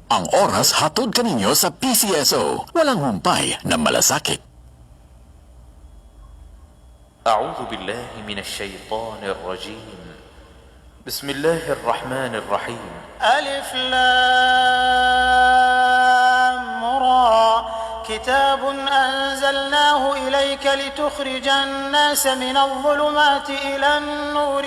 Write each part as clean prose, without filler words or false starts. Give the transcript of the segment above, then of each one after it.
Ang oras hatod kaninyo sa PCSO. Walang humpay na malasakit. أعوذ بالله من الشيطان الرجيم بسم الله الرحمن الرحيم ألف لام را كتاب أنزلناه إليك لتخرج الناس من الظلمات إلى النور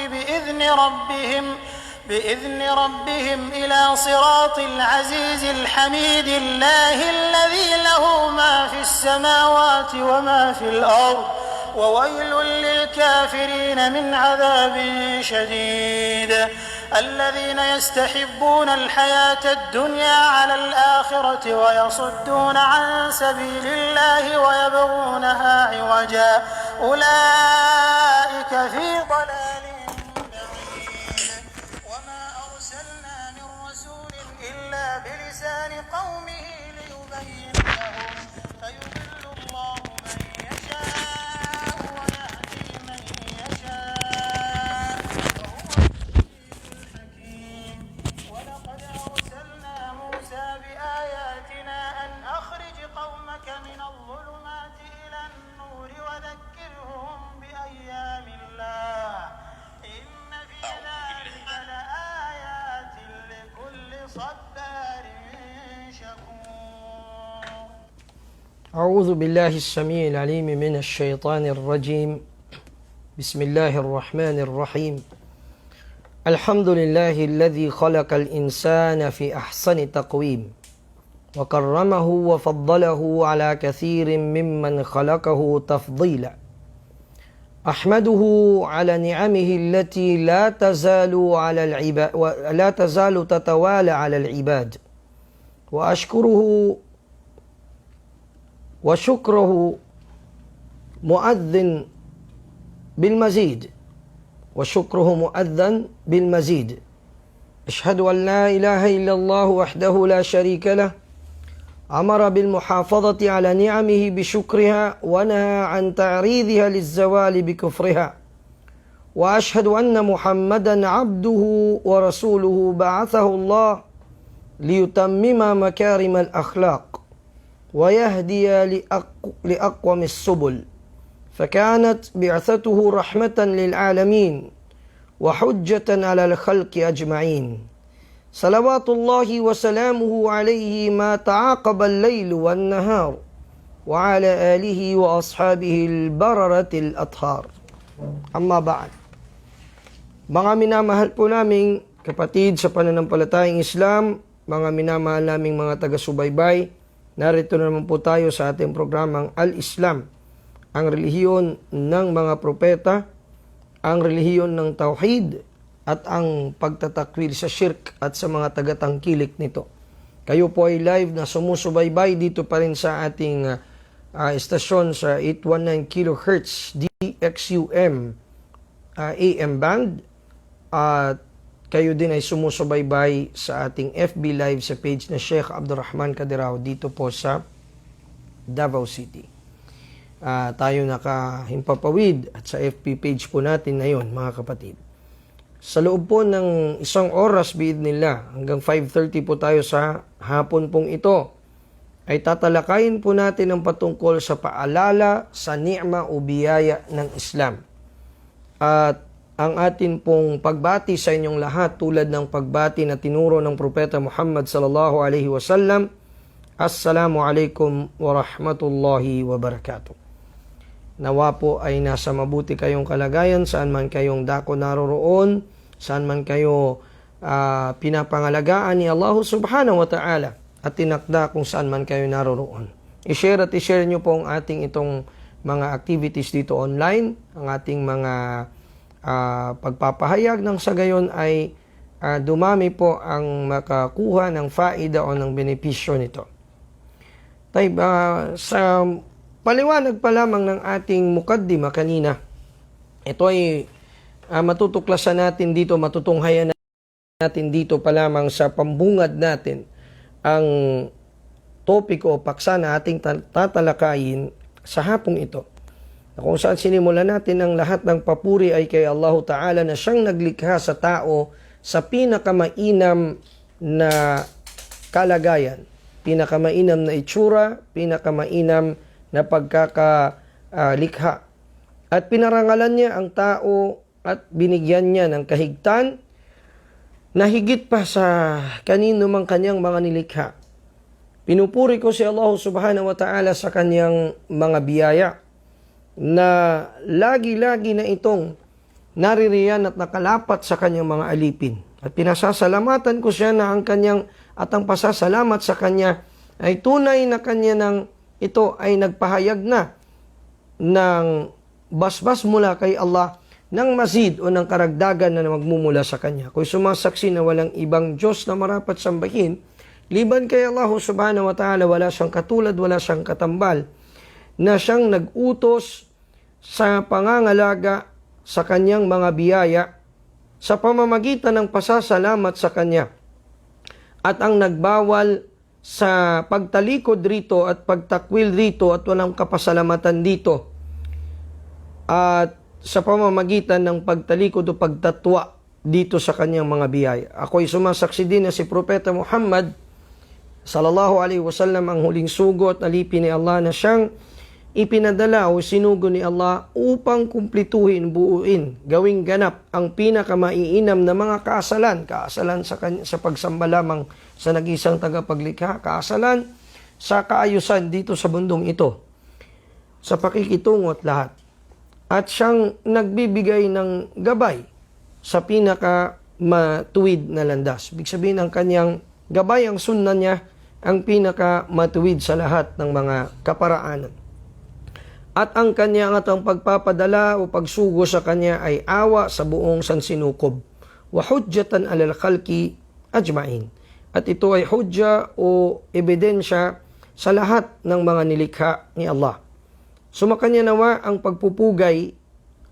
بإذن ربهم إلى صراط العزيز الحميد الله الذي له ما في السماوات وما في الأرض وويل للكافرين من عذاب شديد الذين يستحبون الحياة الدنيا على الآخرة ويصدون عن سبيل الله ويبغونها عوجا أولئك في ضلال بعيد وما أرسلنا من رسول إلا بلسان قومه ليبين لهم فيضل الله من يشاء ويهدي من يشاء ولقد أرسلنا موسى بآياتنا أن أخرج قومك من الظلمات إلى النور وذكرهم بأيام الله إن في ذلك لآيات لكل صبار شكور. أعوذ بالله السميع العليم من الشيطان الرجيم. بسم الله الرحمن الرحيم. الحمد لله الذي خلق الإنسان في أحسن تقويم وكرمه وفضله على كثير ممن خلقه تفضيلا. أحمده على نعمه التي لا تزال تتوالى على العباد، وشكره مؤذن بالمزيد. أشهد أن لا إله إلا الله وحده لا شريك له، أمر بالمحافظة على نعمه بشكرها ونهى عن تعريضها للزوال بكفرها. وأشهد أن محمدا عبده ورسوله بعثه الله ليتمم مكارم الأخلاق ويهدي لأقوم السبل، فكانت بعثته رحمة للعالمين وحجة على الخلق أجمعين. صلوات الله وسلامه عليه ما تعاقب الليل والنهار وعلى آله وأصحابه البررة الأطهار. Amma ba'd. Mga minamahal po naming kapatid sa pananampalatayang Islam, mga minamahal naming mga taga-subaybay, narito naman po tayo sa ating programang Al-Islam, ang relihiyon ng mga propeta, ang relihiyon ng tauhid, at ang pagtatakwil sa shirk at sa mga tagatangkilik nito. Kayo po ay live na sumusubaybay dito pa rin sa ating estasyon sa 819 kHz DXUM AM band, at kayo din ay sumusubaybay sa ating FB live sa page na Sheikh Abdurrahman Kadirao dito po sa Davao City. Tayo nakahimpapawid at sa FB page po natin ngayon, mga kapatid. Sa loob po ng isang oras biidnillah, hanggang 5:30 po tayo sa hapon pong ito, ay tatalakayin po natin ang patungkol sa paalala sa ni'ma o biyaya ng Islam. At ang atin pong pagbati sa inyong lahat, tulad ng pagbati na tinuro ng Propeta Muhammad sallallahu alaihi wasallam, Assalamu alaikum wa rahmatullahi wa barakatuh. Nawa po ay nasa mabuti kayong kalagayan, saan man kayong dako naroroon, saan man kayo pinapangalagaan ni Allah subhanahu wa ta'ala at tinakda kung saan man kayo naroroon. I-share nyo po ang ating itong mga activities dito online, ang ating mga pagpapahayag ng sa gayon ay dumami po ang makakuha ng faida o ng benepisyo nito. Sa paliwanag pa lamang ng ating mukaddima kanina, ito ay matutuklasan natin dito, matutunghayan natin dito pa lamang sa pambungad natin ang topiko o paksa na ating tatalakayin sa hapong ito. Kung saan sinimulan natin ang lahat ng papuri ay kay Allah Ta'ala na siyang naglikha sa tao sa pinakamainam na kalagayan, pinakamainam na itsura, pinakamainam na pagkakalikha. At pinarangalan niya ang tao at binigyan niya ng kahigtan na higit pa sa kanino mang kanyang mga nilikha. Pinupuri ko si Allah subhanahu wa ta'ala sa kanyang mga biyaya na lagi-lagi na itong naririyan at nakalapat sa kanyang mga alipin. At pinasasalamatan ko siya na ang kanyang at ang pasasalamat sa kanya ay tunay na kanya ng ito ay nagpahayag na ng basbas mula kay Allah ng mazid o ng karagdagan na magmumula sa kanya. Kung sumasaksi na walang ibang Diyos na marapat sambahin, liban kay Allah subhanahu wa ta'ala, wala siyang katulad, wala siyang katambal, na siyang nag-utos sa pangangalaga sa kanyang mga biyaya sa pamamagitan ng pasasalamat sa kanya at ang nagbawal sa pagtalikod rito at pagtakwil rito at walang kapasalamatan dito at sa pamamagitan ng pagtalikod o pagtatwa dito sa kanyang mga biyaya. Ako'y sumasaksi din na si Propeta Muhammad sallallahu alaihi wasallam ang huling sugo at alipin ni Allah na siyang ipinadala o sinugo ni Allah upang kumplituhin, buuin, gawing ganap ang pinakamaiinam na mga kaasalan. Kaasalan sa pagsamba lamang sa nag-isang tagapaglikha, kaasalan sa kaayusan dito sa mundong ito, sa pakikitungo at lahat. At siyang nagbibigay ng gabay sa pinaka matuwid na landas. Ibig sabihin ang kanyang gabay, ang sunna niya, ang pinaka matuwid sa lahat ng mga kaparaanan. At ang kanya at ang pagpapadala o pagsugo sa kanya ay awa sa buong sansinukob. Wa hujjatan alal khalqi ajmain. At ito ay hujja o ebidensya sa lahat ng mga nilikha ni Allah. Sumakanya nawa ang pagpupugay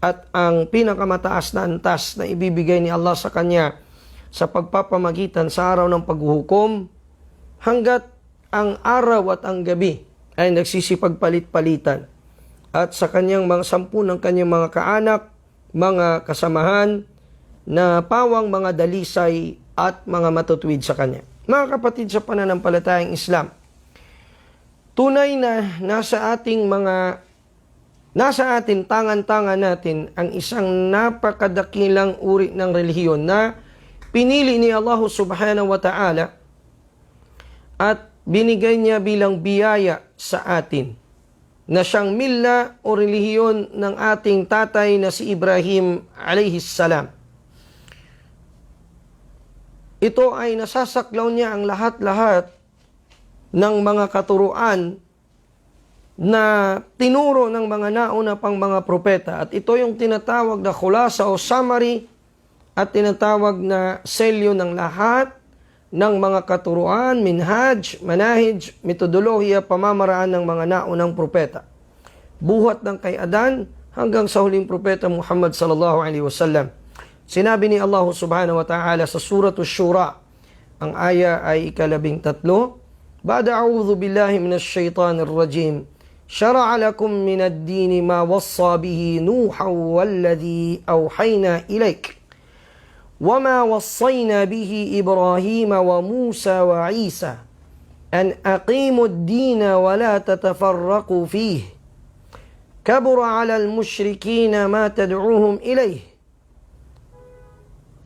at ang pinakamataas na antas na ibibigay ni Allah sa kanya sa pagpapamagitan sa araw ng paghuhukom hanggat ang araw at ang gabi ay nagsisipagpalit-palitan. At sa kanyang mga 10 ng kanyang mga kaanak, mga kasamahan na pawang mga dalisay at mga matutuwid sa kanya. Mga kapatid sa pananampalatayang Islam, tunay na nasa atin tangan-tangan natin ang isang napakadakilang uri ng relihiyon na pinili ni Allah subhanahu wa ta'ala at binigay niya bilang biyaya sa atin na siyang milla o relihiyon ng ating tatay na si Ibrahim alayhis salam. Ito ay nasasaklaw niya ang lahat-lahat ng mga katuruan na tinuro ng mga nauna pang mga propeta. At ito yung tinatawag na khulasa o summary at tinatawag na selyo ng lahat ng mga katuruan, minhaj, manahij, metodolohiya, pamamaraan ng mga naunang propeta. Buhat ng kay Adan hanggang sa huling propeta Muhammad sallallahu alaihi wasallam. Sinabi ni Allah subhanahu wa ta'ala sa Suratul Shura, ang aya ay 13, Ba'da a'udhu billahi minash shaitanir rajim, Shara'a lakum minad dini ma wassa bihi Nuha walladhi awhayna ilayk. وما وصينا به إبراهيم وموسى وعيسى أن أقيموا الدين ولا تتفرقوا فيه كبر على المشركين ما تدعوهم إليه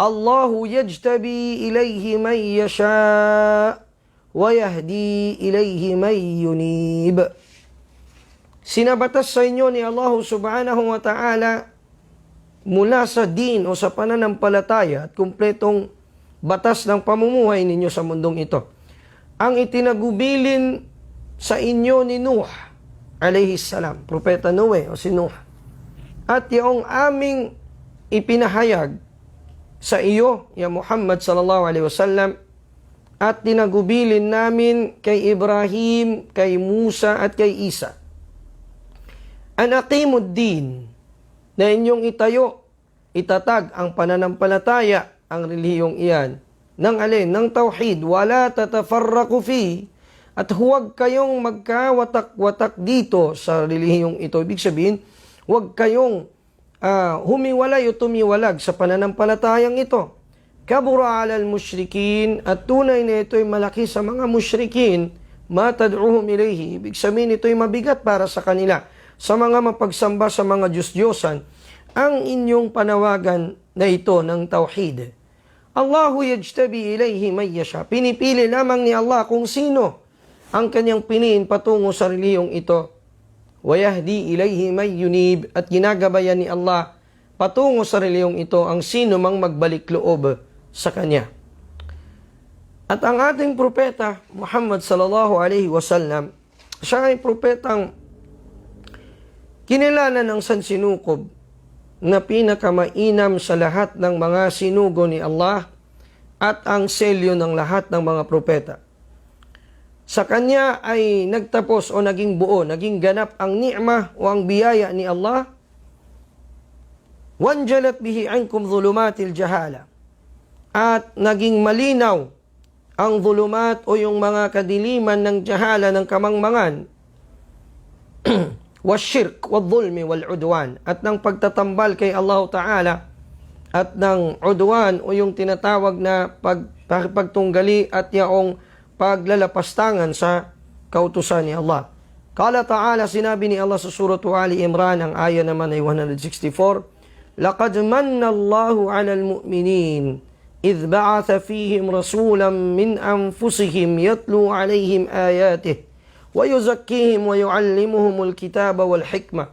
الله يجتبي إليه من يشاء ويهدي إليه من ينيب. Sinabatas sa inyo ni Allah subhanahu wa ta'ala mula sa din o sa pananampalataya at kumpletong batas ng pamumuhay ninyo sa mundong ito. Ang itinagubilin sa inyo ni Nuh, alayhis salam, Propeta Noe o si Nuh. At yung aming ipinahayag sa iyo, ya Muhammad sallallahu alaihi wasallam, at tinagubilin namin kay Ibrahim, kay Musa at kay Isa. An aqimud din, na inyong itayo, itatag ang pananampalataya, ang relihiyong iyan, ng alin? Ng tauhid, wala tatafarraqu fi, at huwag kayong magkawatak-watak dito sa relihiyong ito. Ibig sabihin, huwag kayong humiwalay o tumiwalag sa pananampalatayang ito. kabura alal musyrikin, at tunay na ito'y malaki sa mga musyrikin, ma tad'uhum ilayhi, ibig sabihin ito'y mabigat para sa kanila, sa mga mapagsamba sa mga Diyos-Diyosan, ang inyong panawagan na ito ng tauhid. Allahu yajtabi ilayhi may yasha, pinipili lamang ni Allah kung sino ang kanyang piniin patungo sa reliyong ito. Wa yahdi ilayhi may yunib, at ginagabayan ni Allah patungo sa reliyong ito ang sino mang magbalik loob sa kanya. At ang ating propeta Muhammad sallallahu alaihi wasallam, siya ay propetang kinilala ng sansinukob na pinakamainam sa lahat ng mga sinugo ni Allah at ang selyo ng lahat ng mga propeta. Sa kanya ay nagtapos o naging buo, naging ganap ang ni'mah o ang biyaya ni Allah. Wanjalat bihi ankum dhulumatil jahala, at naging malinaw ang dhulumat o yung mga kadiliman ng jahala, ng kamangmangan, wasyirk, wadhulmi, wal'udwan, at ng pagtatambal kay Allah Ta'ala, at ng udwan o yung tinatawag na pagtunggali at yaong paglalapastangan sa kautusan ni Allah. Qala Ta'ala, sinabi ni Allah sa suratu Ali Imran, ang aya naman ay 164, laqad manna Allahu 'alal mu'minin إذ بعث فيهم رسولا من أنفسهم يتلو عليهم آياته ويزكيهم ويعلمهم الكتاب والحكمة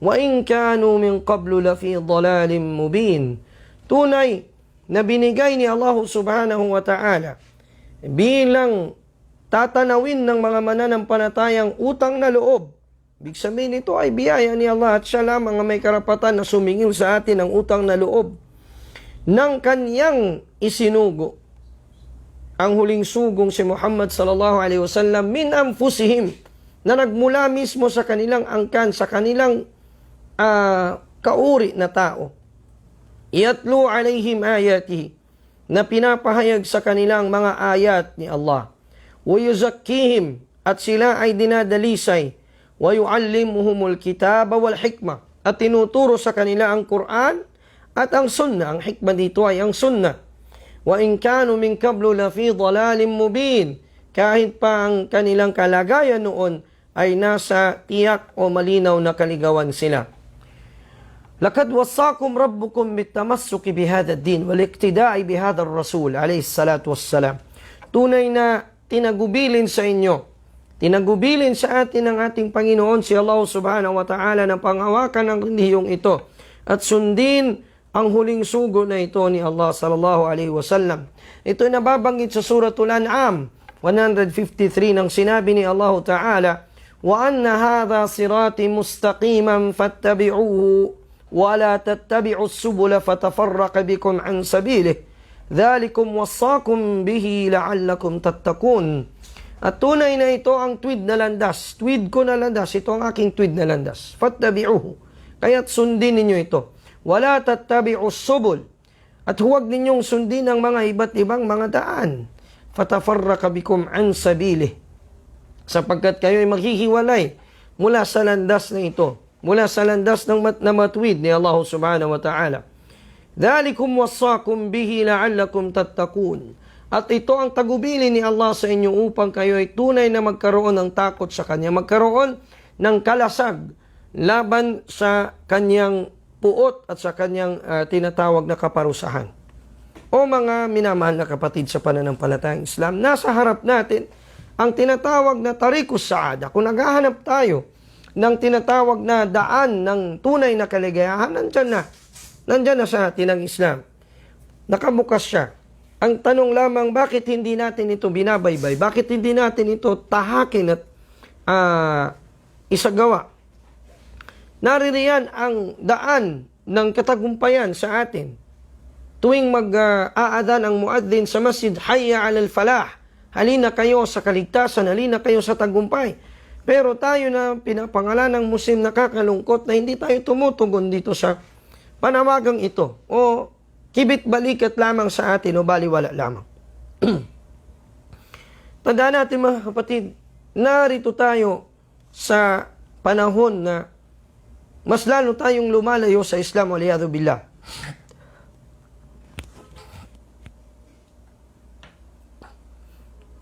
وإن كانوا من قبل لفي ضلال مبين. Tunay na binigay ni Allah subhanahu wa ta'ala bilang tatanawin ng mga mananampalatayang utang na loob. Ibig sabihin, ito ay biyaya ni Allah at siya lamang ang may karapatan na sumingil sa atin ng utang na loob ng kanyang isinugo, ang huling sugong si Muhammad sallallahu alaihi wasallam, min anfusihim, na nagmula mismo sa kanilang angkan, sa kanilang kauri na tao. Yatlu alaihim ayatihi, na pinapahayag sa kanilang mga ayat ni Allah. Wa yuzakkihim, at sila ay dinadalisay. Wa yuallimuhumul kitaba wal hikmah, at tinuturo sa kanila ang Quran at ang sunnah. Ang hikmah dito ay ang sunnah. Wa in kanu min qablu la fi dhalalin mubin, kahit pa ang kanilang kalagayan noon ay nasa tiyak o malinaw na kaligawan sila. Laqad wassakum rabbukum bitamassuki bihadha ad-din wal iktida'i bihadha ar-rasul alayhi salatu wassalam. Tunay na tinagubilin sa inyo, tinagubilin sa atin ng ating Panginoon si Allah subhanahu wa ta'ala na panghawakan ng relihiyong ito at sundin ang huling sugo na ito ni Allah sallallahu alaihi wasallam. Ito ay nababanggit sa suratul An'am 153 nang sinabi ni Allah Ta'ala, wa anna hadha sirati mustaqiman fattabi'uhu wa la tattabi'us subula fatafarraqa bikum an sabilihi dhalikum wassakum bihi la'allakum tattaqun. At tunay na ito ang tweed na landas, tweed ko na landas, ito ang aking tweed na landas, fattabi'uhu, kaya't sundin ninyo ito. Wala tattabi'us subul, at huwag ninyong sundin ang mga iba't ibang mga daan. Fatafarraqa bikum an sabilihi, sapagkat kayo'y maghihiwalay mula sa landas na ito, mula sa landas na matwid ni Allah subhanahu wa ta'ala. Dhalikum wassakum bihi la'allakum tattaqun. At ito ang tagubilin ni Allah sa inyo upang kayo'y tunay na magkaroon ng takot sa Kanya, magkaroon ng kalasag laban sa Kanyang puot at sa kanyang tinatawag na kaparusahan. O mga minamahal na kapatid sa pananampalatayang Islam, nasa harap natin ang tinatawag na tarikus saada. Kung naghahanap tayo ng tinatawag na daan ng tunay na kaligayahan, nandyan na sa atin ang Islam. Nakabukas siya. Ang tanong lamang, bakit hindi natin ito binabaybay? Bakit hindi natin ito tahakin at isagawa? Naririyan ang daan ng katagumpayan sa atin. Tuwing mag-aadan ang muadzin sa masjid, hayya alal falah, halina kayo sa kaligtasan, halina kayo sa tagumpay. Pero tayo na pinapangalan ng Muslim, nakakalungkot na hindi tayo tumutugon dito sa panawagang ito. O kibit balikat lamang sa atin o baliwala lamang. Tandaan natin mga kapatid, narito tayo sa panahon na mas lalo tayong lumalayo sa Islam, waliyadu billah.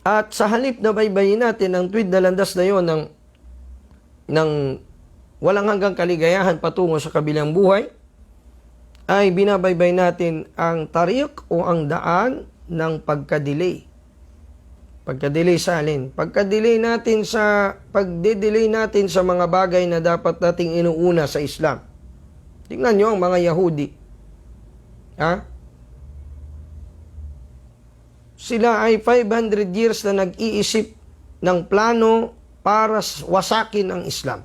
At sa halip na baybayin natin ang tuwid na landas na yon ng walang hanggang kaligayahan patungo sa kabilang buhay, ay binabaybay natin ang tariq o ang daan ng pagka-delay. Pagka-delay sa alin? Pagka-delay natin sa pagde-delay natin sa mga bagay na dapat nating inuuna sa Islam. Tingnan nyo ang mga Yahudi. Sila ay 500 years na nag-iisip ng plano para wasakin ang Islam.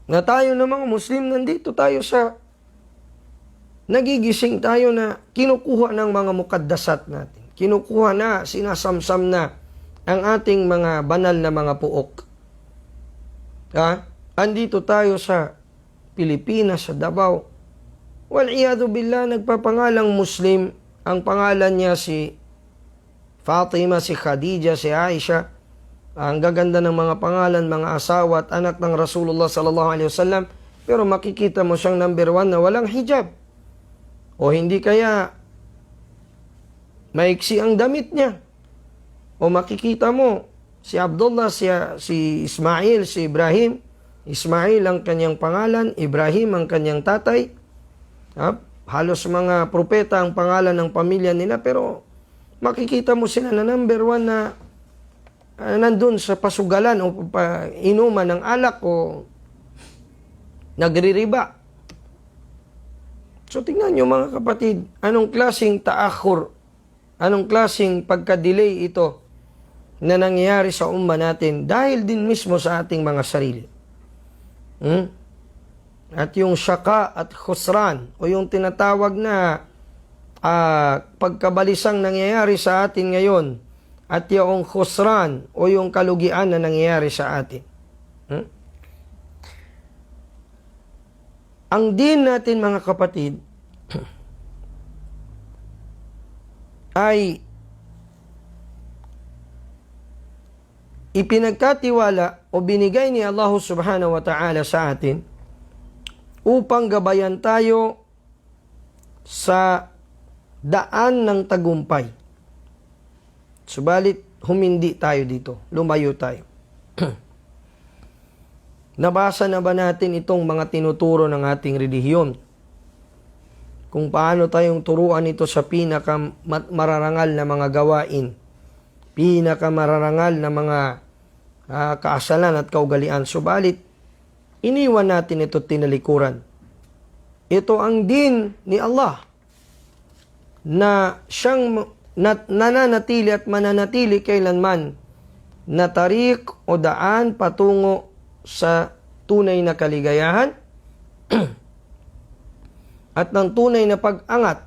Na tayo na mga Muslim, nandito tayo sa nagigising tayo na kinukuha ng mga mukaddasat natin. Kinukuha na, sinasamsam na ang ating mga banal na mga puok. Andito tayo sa Pilipinas, sa Davao. Wal-iyadu billah, nagpapangalang Muslim. Ang pangalan niya si Fatima, si Khadija, si Aisha. Ang gaganda ng mga pangalan, mga asawa at anak ng Rasulullah sallallahu alaihi wasallam. Pero makikita mo siyang number 1 na walang hijab. O hindi kaya maiksi ang damit niya. O makikita mo si Abdullah, si Ismail, si Ibrahim. Ismail ang kanyang pangalan, Ibrahim ang kanyang tatay. Halos mga propeta ang pangalan ng pamilya nila, pero makikita mo sila na number 1 na nandun sa pasugalan o inuman ng alak o nagririba. So tingnan nyo mga kapatid, anong klaseng ta'akhur, anong klaseng pagka-delay ito na nangyayari sa umma natin dahil din mismo sa ating mga sarili. At yung syaka at khusran o yung tinatawag na pagkabalisang nangyayari sa atin ngayon at yung khusran o yung kalugian na nangyayari sa atin. Ang din natin mga kapatid ay ipinagkatiwala o binigay ni Allah subhanahu wa ta'ala sa atin upang gabayan tayo sa daan ng tagumpay. Subalit, humindi tayo dito. Lumayo tayo. Nabasa na ba natin itong mga tinuturo ng ating relihiyon? Kung paano tayong turuan ito sa pinakamararangal na mga gawain, pinakamararangal na mga kaasalan at kaugalian. Subalit, iniwan natin ito tinalikuran. Ito ang din ni Allah na siyang nananatili at mananatili kailanman na tariq o daan patungo sa tunay na kaligayahan at ng tunay na pag-angat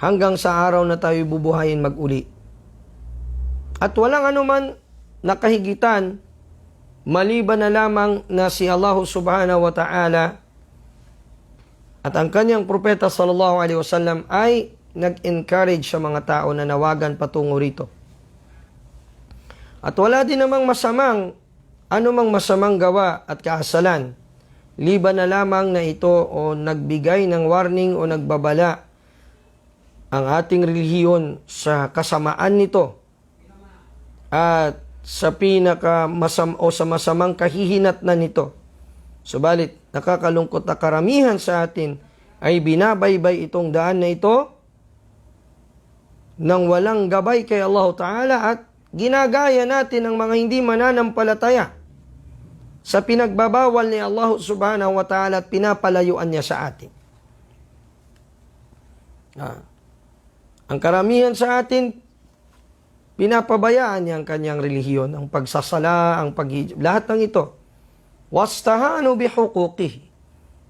hanggang sa araw na tayo bubuhayin mag-uli. At walang anuman nakahigitan maliban na lamang na si Allah subhanahu wa ta'ala at ang kanyang propeta sallallahu alaihi wasallam ay nag-encourage sa mga tao na nawagan patungo rito. At wala din namang anumang masamang gawa at kaasalan, liban na lamang na ito o nagbigay ng warning o nagbabala ang ating relihiyon sa kasamaan nito at sa sa masamang kahihinatnan nito. Subalit, nakakalungkot na karamihan sa atin ay binabaybay itong daan na ito nang walang gabay kay Allah Ta'ala at ginagaya natin ang mga hindi mananampalataya sa pinagbabawal ni Allah Subhanahu wa Ta'ala at pinapalayuan niya sa atin. Ang karamihan sa atin, pinapabayaan niya ang kanyang relihiyon, ang pagsasala, ang paghijab, lahat ng ito. Wastahanu bihuquqihi.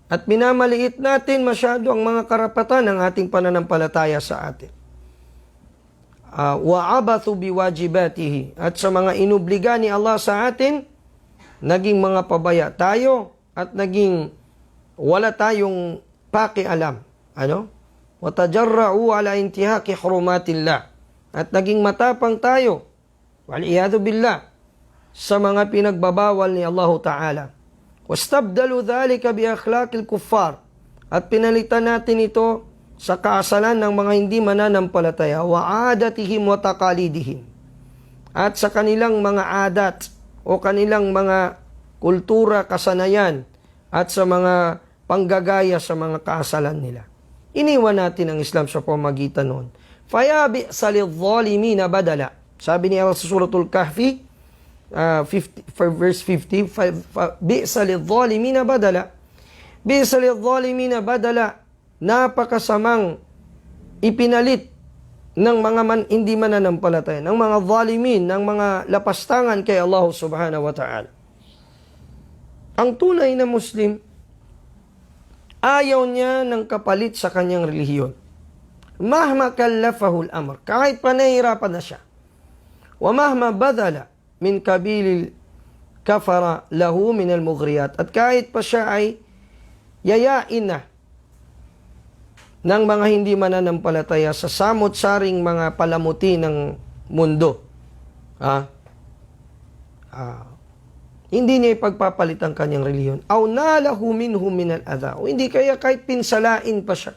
At minamaliit natin masyado ang mga karapatan ng ating pananampalataya sa atin. Wa'abathu biwajibatihi. At sa mga inubliga ni Allah sa atin, naging mga pabaya tayo at naging wala tayong pakialam. Watajarra'u ala intihaki hurumatillah. At naging matapang tayo, wal'iyadu billah, sa mga pinagbabawal ni Allah Ta'ala. Wastabdalu dhalika bi akhlaqil kuffar. At pinalitan natin ito sa kaasalan ng mga hindi mananampalataya, wa adatihim wa taqalidihim, at sa kanilang mga adat o kanilang mga kultura, kasanayan, at sa mga panggagaya sa mga kaasalan nila. Iniwan natin ang Islam sa pamagitan noon. Faya bi'sa lidh-dhalimina badala. Sabi ni Allah sa suratul Kahfi, verse 50, bi'sa lidh-dhalimina badala. Bi'sa lidh-dhalimina badala. Napakasamang ipinalit ng mga hindi mananampalataya, ng mga zalimin, ng mga lapastangan kay Allah subhanahu wa ta'ala. Ang tunay na Muslim, ayaw niya ng kapalit sa kanyang relihiyon. Mahma kallafahu al-amr, kahit panahirapan na siya. Wa mahma badala min kabilil kafara lahu min al-mughriyat. At kahit pa siya ay yayain na ng mga hindi mananampalataya sa samot-saring mga palamuti ng mundo. Hindi niya ipagpapalit ang kanyang relihiyon. Aw nalahu minhum min al-adha. O hindi kaya kahit pinsalain pa siya.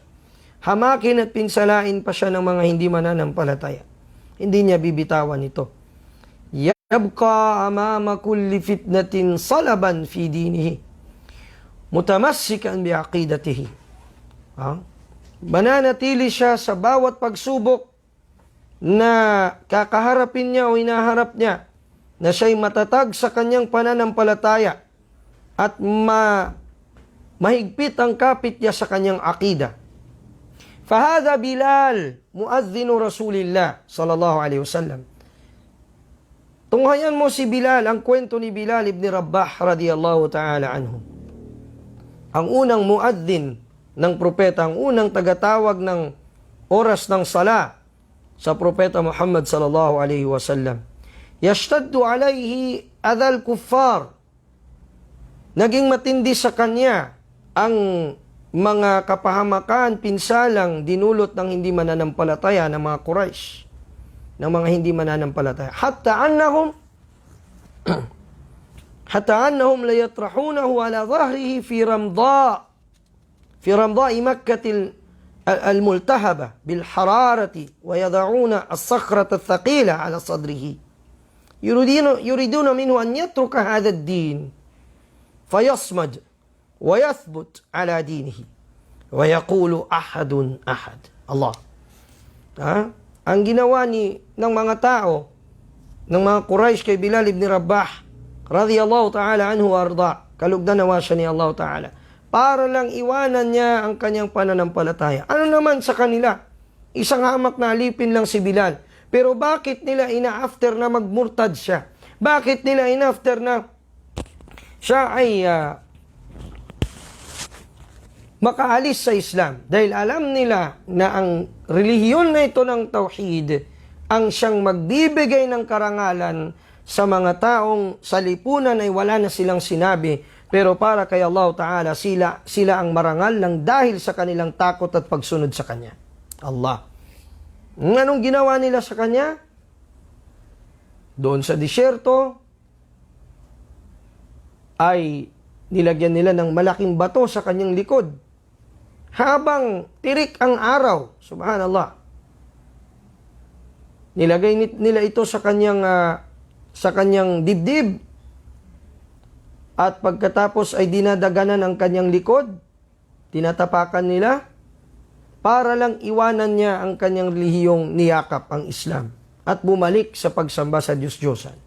Hamakin at pinsalain pa siya ng mga hindi mananampalataya. Hindi niya bibitawan ito. Yabqa amama kulli fitnatin salaban fi dinihi. Mutamassikan bi aqidatihi. Mananatili siya sa bawat pagsubok na kakaharapin niya o inaharap niya, na siya'y matatag sa kanyang pananampalataya at mahigpit ang kapit niya sa kanyang aqida. Fahada Bilal, muadzinu Rasulillah sallallahu alaihi wasallam. Tunghayan mo si Bilal, ang kwento ni Bilal ibn Rabah radiyallahu ta'ala anhu. Ang unang muadzin ng propeta, ang unang tagatawag ng oras ng sala sa propeta Muhammad sallallahu alaihi wasallam. Yashtaddu alayhi adhal kuffar. Naging matindi sa kanya ang mga kapahamakan, pinsalang dinulot ng hindi mananampalataya ng mga Quraysh, ng mga hindi mananampalataya. Hatta annahum la yatrahunahu ala dhahrihi fi ramda'i Makkah al-multahaba bil hararati wa yad'una as-sakhrata ath-thaqila ala sadrihi. Yuriduna minhu an yatruka hadha ad-din fayasmad wa yathbut ala dinihi wa yaqulu ahadun ahad. Allah. Ang ginawa ng mga tao, ng mga Quraysh kay Bilal ibn Rabah radiyallahu ta'ala anhu wa arda, kalugdan nawa siya ni Allah ta'ala, para lang iwanan niya ang kanyang pananampalataya. Ano naman sa kanila? Isang hamak na alipin lang si Bilal. Pero bakit nila ina-after na magmurtad siya? Bakit nila ina-after na siya ay makaalis sa Islam? Dahil alam nila na ang relihiyon na ito ng Tauhid ang siyang magbibigay ng karangalan sa mga taong sa lipunan ay wala na silang sinabi, pero para kay Allah Ta'ala sila ang marangal ng dahil sa kanilang takot at pagsunod sa Kanya. Allah. Anong ginawa nila sa Kanya? Doon sa disyerto ay nilagyan nila ng malaking bato sa Kanyang likod. Habang tirik ang araw, subhanallah, nilagay nila ito sa kanyang dibdib, at pagkatapos ay dinadaganan ang kanyang likod, tinatapakan nila, para lang iwanan niya ang kanyang relihiyong niyakap, ang Islam, at bumalik sa pagsamba sa Diyos-Diyosan.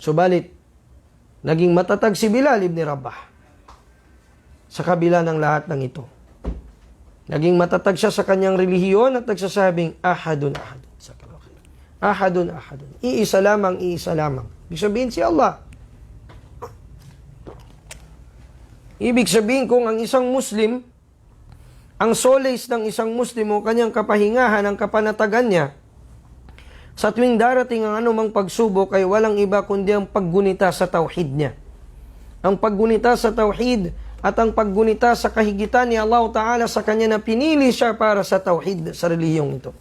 Subalit, naging matatag si Bilal ibn Rabah sa kabila ng lahat ng ito. Naging matatag siya sa kanyang relihiyon at nagsasabing, ahadun, ahadun. Ahadun, ahadun. Iisa lamang, iisa lamang. Ibig sabihin si Allah. Ibig sabihin kung ang isang Muslim, ang solace ng isang Muslim o kanyang kapahingahan, ang kapanatagan niya, sa tuwing darating ang anumang pagsubok ay walang iba kundi ang paggunita sa tauhid niya. Ang paggunita sa tauhid at ang paggunita sa kahigitan ni Allah Ta'ala sa kanya na pinili siya para sa tauhid, sa relihiyong ito.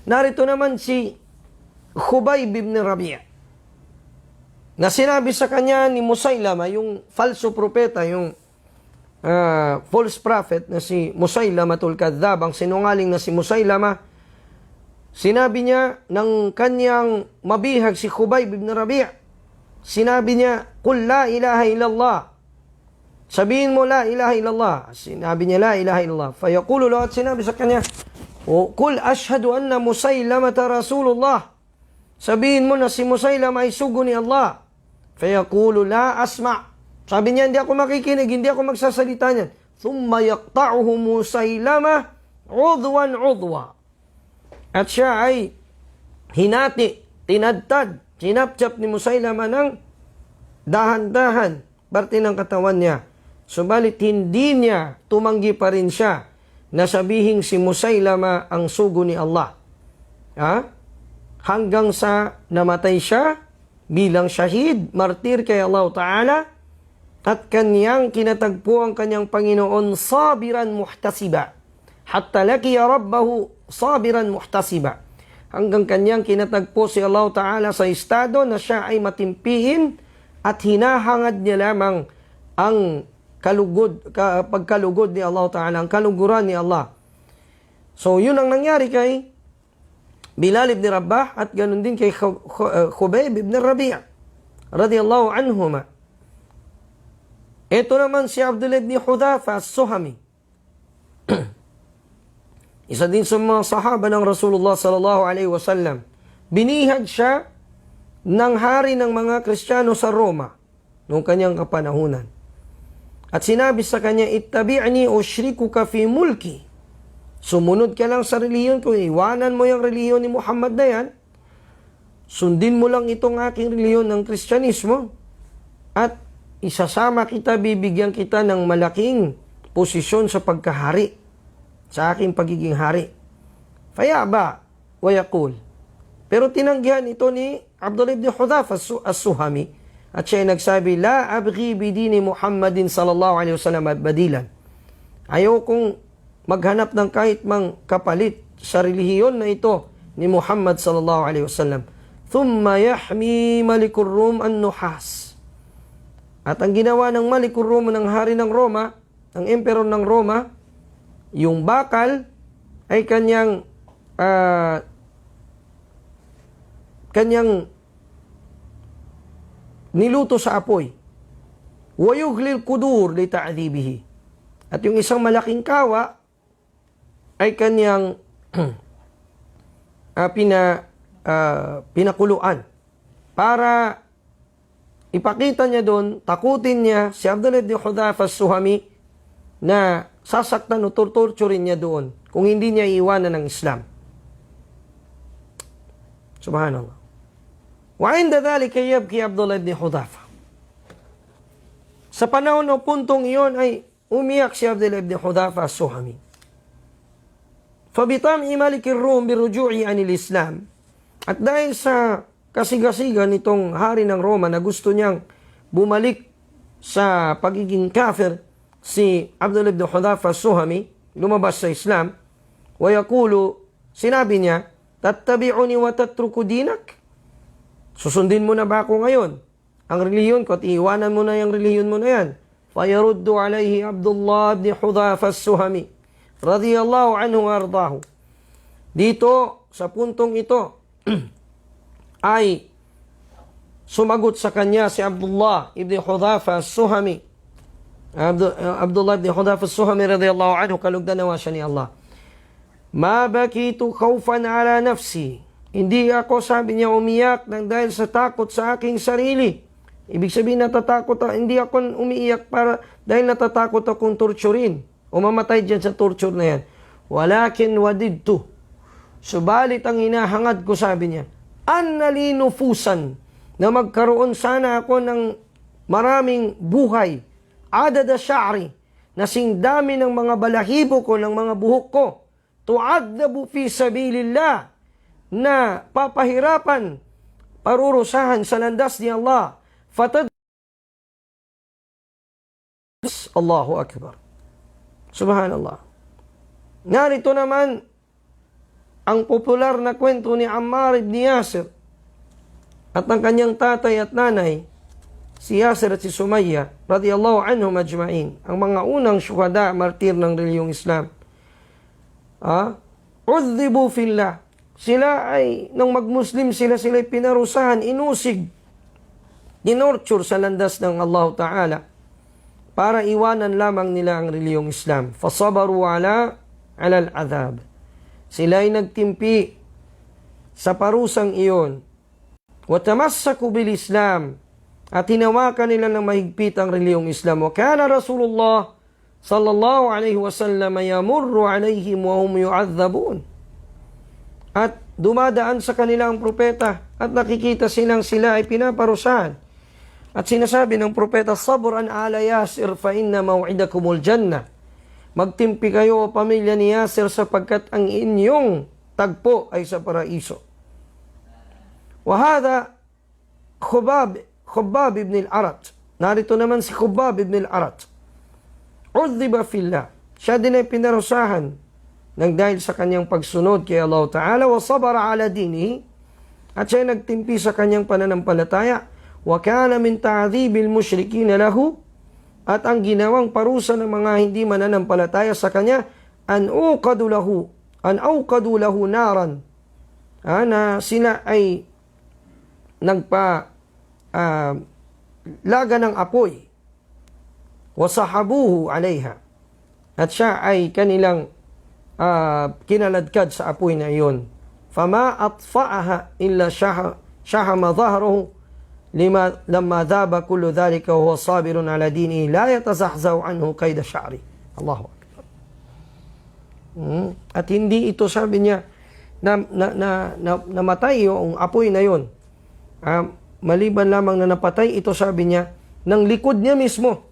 Narito naman si Khubayb ibn Rabi' na sinabi sa kanya ni Musaylama, yung falso propeta, yung false prophet na si Musailamatul Kadhab, ang sinungaling na si Musailama, sinabi niya ng kanyang mabihag si Khubayb ibn Rabi', sinabi niya, "Qul la ilaha illallah." Sabihin mo la ilaha illallah. Sinabi niya la ilaha illallah. Fayaqulu lahu, at sinabi sa kanya, "Qul ashhadu anna Musailamata Rasulullah." Sabihin mo na si Musailama ay sugo ni Allah. Fayaqulu la asma'. Sabi niya, hindi ako makikinig, hindi ako magsasalita niyan. Thumma yaqta'uhu Musailama udwan udwa. At siya ay hinati, tinadtad, sinapchap ni Musailama ng dahan-dahan, parte ng katawan niya. Subalit hindi niya tumanggi pa rin siya na sabihin si Musailama ang sugo ni Allah. Hanggang sa namatay siya bilang shahid, martir kay Allah Ta'ala, at kanyang kinatagpo ang kanyang Panginoon sabiran muhtasiba. Hatta laqiya rabbahu sabiran muhtasiba. Hanggang kanyang kinatagpo si Allah Ta'ala sa estado na siya ay matimpihin at hinahangad niya lamang ang pagkalugod ni Allah Ta'ala, ang kaluguran ni Allah. So, yun ang nangyari kay Bilal ibn Rabah at ganun din kay Khubayb ibn Rabi' radiyallahu anhuma. Ito naman si Abdullah ibn Hudhafa as-Suhami. Isa din sa mga sahaba ng Rasulullah sallallahu alaihi wasallam. Binihag siya ng hari ng mga Kristiyano sa Roma noong kanyang kapanahunan. At sinabi sa kanya, "Ittabi'ni ushrikuka fi mulki." Sumunod ka lang sa reliyon ko, iwanan mo yung reliyon ni Muhammad na yan. Sundin mo lang itong aking reliyon ng Kristyanismo. At isasama kita, bibigyan kita ng malaking posisyon sa pagkahari, sa aking pagiging hari. Fayaba wa yaqul. Pero tinanggihan ito ni Abdullah ibn Hudhafa as-Suhami, at siya ay nagsabi, "La abghi bidini Muhammadin sallallahu alaihi wasallam badilan." Ayaw kong maghanap ng kahit mang kapalit sa relihiyon na ito ni Muhammad sallallahu alaihi wasallam. Thumma yahmi Malikur Rum an-nuhas. At ang ginawa ng Malikur Rum, ng hari ng Roma, ng emperor ng Roma, yung bakal ay kanyang niluto sa apoy. Wa yughlil qudur li ta'dhibihi. At yung isang malaking kawa ay kanyang pinakuluan para ipakita niya doon, takutin niya si Abdullah ibn Hudhafa as-Suhami na sasaktan o torturin niya doon kung hindi niya iiwanan ng Islam. Subhanallah. Wa inda dhalika yabki Abdullah ibn Hudhafa. Sa panahon o puntong iyon ay umiyak si Abdullah ibn Hudhafa as-Suhami. Fabitam'i Malikir Rum biruju'i anil Islam. At dahil sa kasigasigan nitong hari ng Roma na gusto niyang bumalik sa pagiging kafir, si Abdullah ibn Hudhafa as-Suhami lumabas sa Islam. Wa yaqulu, sinabi niya, "Tattabi'uni wa tatruku dinak?" Susundin mo na ba ako ngayon? Ang reliyon ko at iiwanan mo na yung reliyon mo na yan. Fayaruddu alayhi Abdullah ibn Hudhafa as-Suhami radiyallahu anhu wa ardahu. Dito, sa puntong ito, ay sumagot sa kanya si Abdullah ibn Hudhafa as-Suhami. Abdullah ibn Hudhafa as-Suhami radiyallahu anhu, kalugdan nawa siya ni Allah. "Ma bakitu khawfan ala nafsi." Hindi ako, sabi niya, umiyak ng dahil sa takot sa aking sarili. Ibig sabihin, natatakot ako, hindi ako umiiyak dahil natatakot akong torturin o mamatay dyan sa torture na yan. "Walakin wadidtu." Subalit ang hinahangad ko, sabi niya, "Annali nufusan," na magkaroon sana ako ng maraming buhay, adada sya'ri, nasing dami ng mga balahibo ko, ng mga buhok ko, tu'addabu fi sabilillah, na papahirapan, parurusahan sa landas ni Allah. Allahu Akbar. Subhanallah. Narito naman ang popular na kwento ni Ammar ibn Yasir at ang kanyang tatay at nanay si Yasir at si Sumayya radiyallahu anhum ajma'in, ang mga unang syuhada, martir ng reliyong Islam. Udhibu fillah. Sila ay, nung magmuslim sila'y pinarusahan, inusig, dinorture sa landas ng Allah Ta'ala para iwanan lamang nila ang reliyong Islam. Fasabaru ala al-adhab. Sila ay nagtimpi sa parusang iyon. Watamassaku bil Islam. At hinawakan nila ng mahigpit ang reliyong Islam. Wa kana Rasulullah sallallahu alaihi wasallam yamurru alaihim wa hum yu'adzabun. At dumadaan sa kanila ang propeta at nakikita sila ay pinaparusahan. At sinasabi ng propeta, sabran ala Yasir fa inna maw'idakumul jannah. Magtimpi kayo o pamilya ni Yasir sapagkat ang inyong tagpo ay sa paraiso. Wahada Khubbab ibn al-Arat. Narito naman si Khubbab ibn al-Arat. Udhiba fillah. Siya din ay pinarusahan nang dahil sa kanyang pagsunod kay Allah Ta'ala, wa sabara ala dinihi, at siya nagtimpi sa kanyang pananampalataya, wa kana min ta'dhibil musyrikin lahu, at ang ginawang parusa ng mga hindi mananampalataya sa kanya, an uqadu lahu naran, na sila ay laga ng apoy, wa sahabuhu alaiha, at siya ay kanilang kinaladkad sa apoy na iyon. Fama atfa'aha illa shahama dhahruhu lamma dhaba kullu dhalika wa huwa sabirun ala dinihi la yatazahzahu anhu kayda sha'ri. Allahu Akbar. At hindi ito, sabi niya, namatay yung apoy na yun. Maliban lamang na napatay ito, sabi niya, ng likod niya mismo,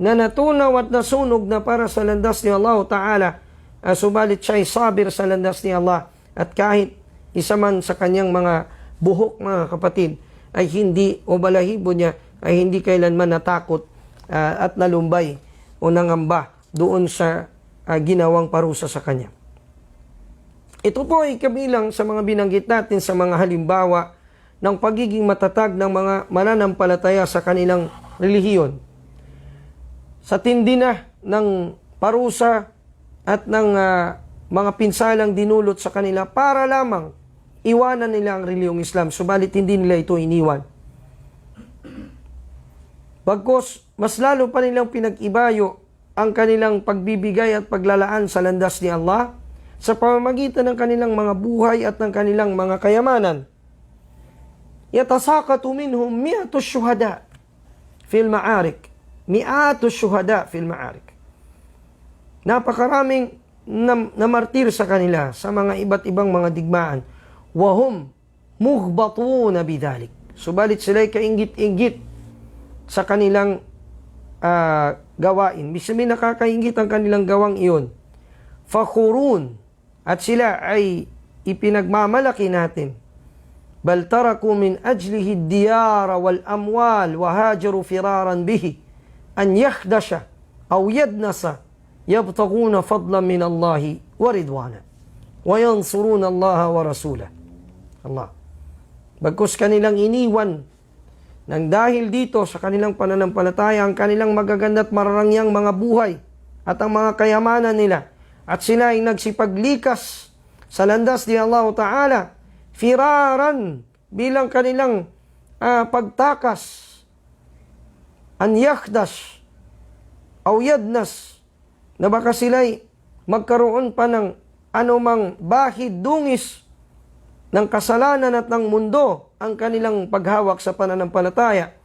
na natunaw at nasunog na para sa landas ni Allah Ta'ala. Subalit siya ay sabir sa landas ni Allah, at kahit isa man sa kanyang mga buhok, mga kapatid, ay hindi, o balahibo niya, ay hindi kailanman natakot at nalumbay o nangamba doon sa ginawang parusa sa kanya. Ito po ay kabilang sa mga binanggit natin sa mga halimbawa ng pagiging matatag ng mga mananampalataya sa kanilang relihiyon. Sa tindi na ng parusa at ng mga pinsalang dinulot sa kanila para lamang iwanan nila ang reliyong Islam, subalit hindi nila ito iniwan. Bagkus, mas lalo pa nilang pinag-ibayo ang kanilang pagbibigay at paglalaan sa landas ni Allah sa pamamagitan ng kanilang mga buhay at ng kanilang mga kayamanan. Yatasaqatu minhum mi'atu syuhada fil ma'arik. Mi'atu syuhada fil ma'arik. Napakaraming namartir sa kanila sa mga iba't ibang mga digmaan. Wahum mughbatuna bidhalik. Subalit sila'y kainggit-inggit sa kanilang gawain. Mismi nakakainggit ang kanilang gawang iyon. Fakhurun, at sila ay ipinagmamalaki natin. Bal taraku min ajlihi ad-diyara wal amwal wa hajaru firaran bihi an yakhdasha aw yadnasa yabtaguna fadlan min Allahi wa ridwana wa yansuruna Allah wa rasulah. Allah. Bagkus kanilang iniwan nang dahil dito sa kanilang pananampalataya ang kanilang magaganda at mararangyang mga buhay at ang mga kayamanan nila, at sila ay nagsipaglikas sa landas ni Allah Ta'ala firaran bilang kanilang pagtakas, an yakhdash aw yadnas, na baka sila'y magkaroon pa ng anumang bahid dungis ng kasalanan at ng mundo ang kanilang paghawak sa pananampalataya,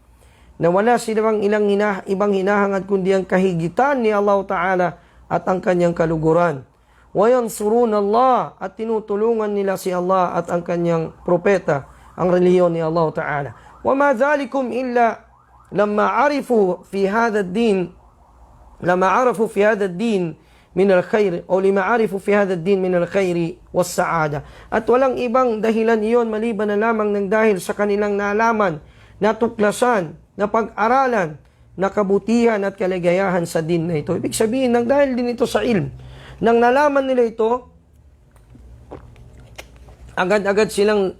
na wala silang ibang hinahangad kundi ang kahigitan ni Allah Ta'ala at ang kanyang kaluguran. Wa yansuruna Allah, at tinutulungan nila si Allah at ang kanyang propeta, ang relihiyon ni Allah Ta'ala. Wa ma dhalikum illa lamma arifu fi hadha ad-din min al-khair o lima arifu fi hadha ad-din min al-khair was-sa'ada. At walang ibang dahilan iyon maliban na lamang ng dahil sa kanilang nalaman, natuklasan, na pag-aralan, na kabutihan at kaligayahan sa din na ito. Ibig sabihin, nang dahil din ito sa ilm, nang nalaman nila ito, agad-agad silang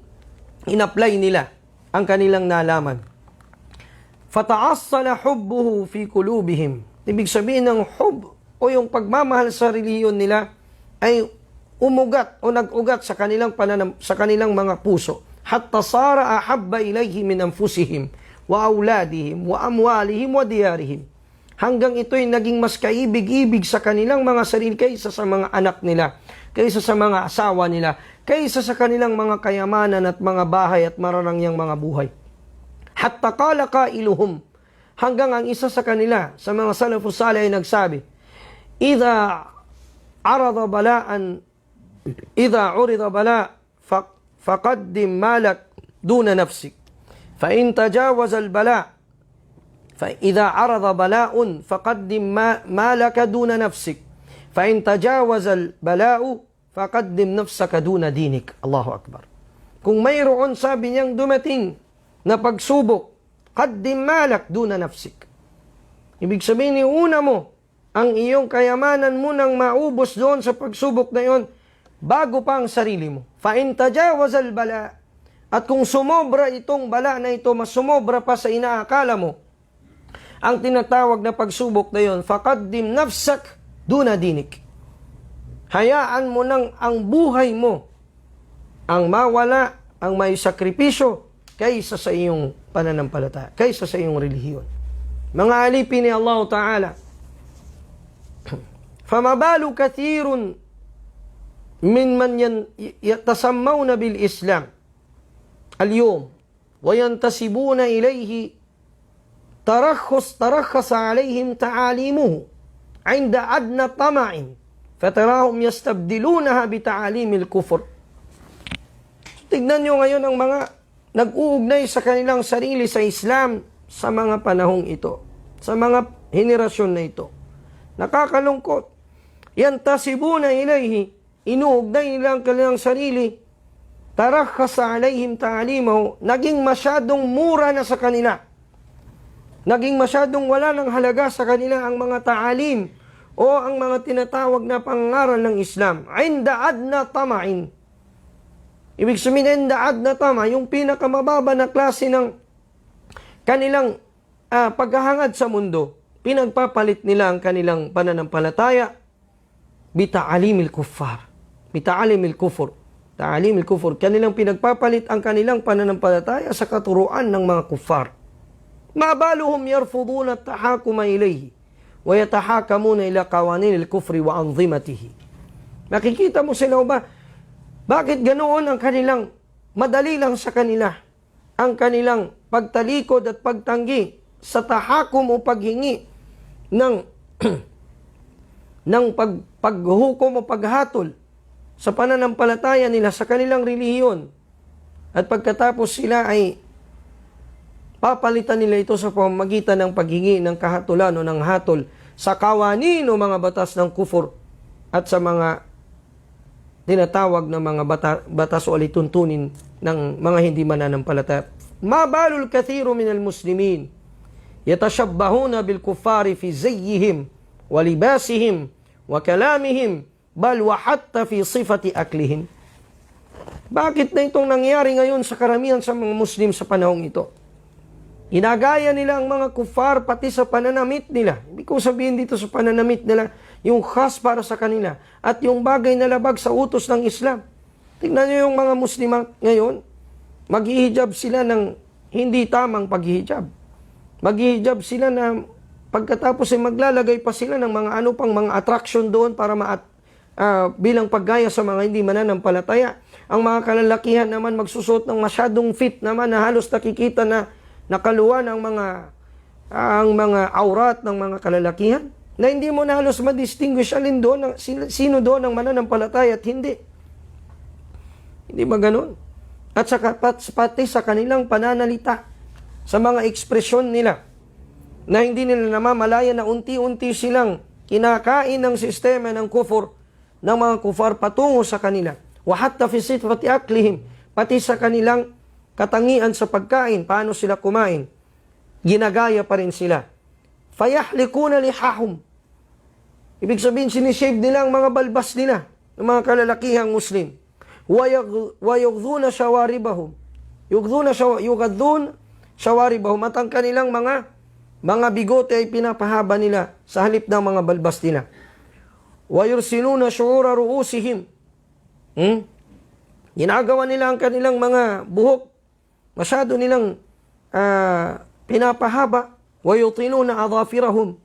in-apply nila ang kanilang nalaman. fata'assala hubbuhu fi qulubihim. Ibig sabihin ng hub o yung pagmamahal sa relihiyon nila ay umugat o nag-ugat sa kanilang sa kanilang mga puso. Hatta sara ahabba ilayhi min anfusihim wa auladihim wa amwalihim wa diyarihim. Hanggang ito'y naging mas kaibig-ibig sa kanilang mga sarili kaysa sa mga anak nila, kaysa sa mga asawa nila, kaysa sa kanilang mga kayamanan at mga bahay at mararangyang mga buhay. Hatta qala qailuhum, hanggang ang isa sa kanila, sa mga salafus salih ay nagsabi, Idha urida bala faqaddim malak duna nafsik. Fa in tajawaza al-bala فإذا عرض بلاء فقدم مالك دون نفسك فإن تجاوز البلاء فقدم نفسك دون دينك. Allahu Akbar. Kung mayroon, sabi niyang dumating na pagsubok, qaddim malak duna nafsik. Ibig sabihin, iuna mo ang iyong kayamanan mo nang maubos doon sa pagsubok na iyon bago pa ang sarili mo. فإن تجاوز البلاء, at kung sumobra itong bala na ito, mas sumobra pa sa inaakala mo, ang tinatawag na pagsubok na yon, faqaddim nafsak duna dinik. Hayaan mo nang ang buhay mo ang mawala, ang may sakripisyo kaysa sa iyong pananampalataya, kaysa sa iyong relihiyon. Mga alipin ni Allah Ta'ala, famabalu kathirun min man yatasammawna bil Islam al-yawm wa yantasibuna ilayhi ترخص عليهم تعاليمه عند أدنى طمع فتراهم يستبدلونها بتعاليم الكفر. Tignan nyo ngayon ang mga nag-uugnay sa kanilang sarili sa Islam sa mga panahong ito, sa mga henerasyon na ito. Nakakalungkot. Yantasibuna ilayhi, inuugnay nila ang kanilang sarili, tarakhasa alayhim ta'alimahu, naging masyadong mura na sa kanila. Naging masyadong wala ng halaga sa kanila ang mga ta'alim o ang mga tinatawag na pangaral ng Islam. Inda adna tama'in. Ibig sabihin, inda adna tama, yung pinakamababa na klase ng kanilang paghahangad sa mundo, pinagpapalit nila ang kanilang pananampalataya bita'alimil kuffar. Bita'alimil kufur. Ta'alimil kufur. Kanilang pinagpapalit ang kanilang pananampalataya sa katuruan ng mga kuffar. ما بالهم يرفضون التحاكم إليه ويتحاكمون إلى قوانين الكفر وأنظمته. Makikita mo sila ba? Bakit ganoon ang kanilang, madali lang sa kanila, ang kanilang pagtalikod at pagtanggi sa tahakum o paghingi ng paghukom o paghatol sa pananampalataya nila sa kanilang relihiyon. At pagkatapos sila ay papalitan nila ito sa pamamagitan ng paghingi ng kahatulan o ng hatol sa kawanin o mga batas ng kufur at sa mga tinatawag na mga batas o alituntunin ng mga hindi mananampalataya. Mabalul kathiru minal muslimin yatashabbahuna bil kuffari fi zayyihim wa libasihim wa kalamihim bal wa hatta fi sifati aklihim. Bakit na itong nangyari ngayon sa karamihan sa mga Muslim sa panahong ito? Inagaya nila ang mga kuffar pati sa pananamit nila. Ibig ko sabihin dito sa pananamit nila, yung khas para sa kanila at yung bagay na labag sa utos ng Islam. Tingnan nyo yung mga Muslim ngayon, maghihijab sila ng hindi tamang paghihijab. Maghihijab sila na pagkatapos ay maglalagay pa sila ng mga ano pang mga attraction doon para bilang paggaya sa mga hindi mananampalataya. Ang mga kalalakihan naman magsusot ng masyadong fit naman na halos nakikita na nakaluwan ang mga aurat ng mga kalalakihan na hindi mo na halos ma-distinguish alin doon, sino doon ang mananampalataya at hindi. Hindi ba ganun? At pati sa kanilang pananalita, sa mga ekspresyon nila, na hindi nila namamalaya na unti-unti silang kinakain ng sistema ng kufur, ng mga kufar patungo sa kanila. Wa hatta fi sifati aklihim, pati sa kanilang katangian sa pagkain, paano sila kumain, ginagaya pa rin sila. Fayahlikuna lihahum. Ibig sabihin, sinishave nila ang mga balbas nila, ng mga kalalakihang Muslim. Wa yugdhuna shawaribahum. Yugadhun shawaribahum, at ang kanilang mga bigote ay pinapahaba nila sa halip ng mga balbas nila. Wa yursiluna syuura ruusihim. Ginagawa nila ang kanilang mga buhok, masyado nilang pinapahaba. Wa yutiluna adhafirahum.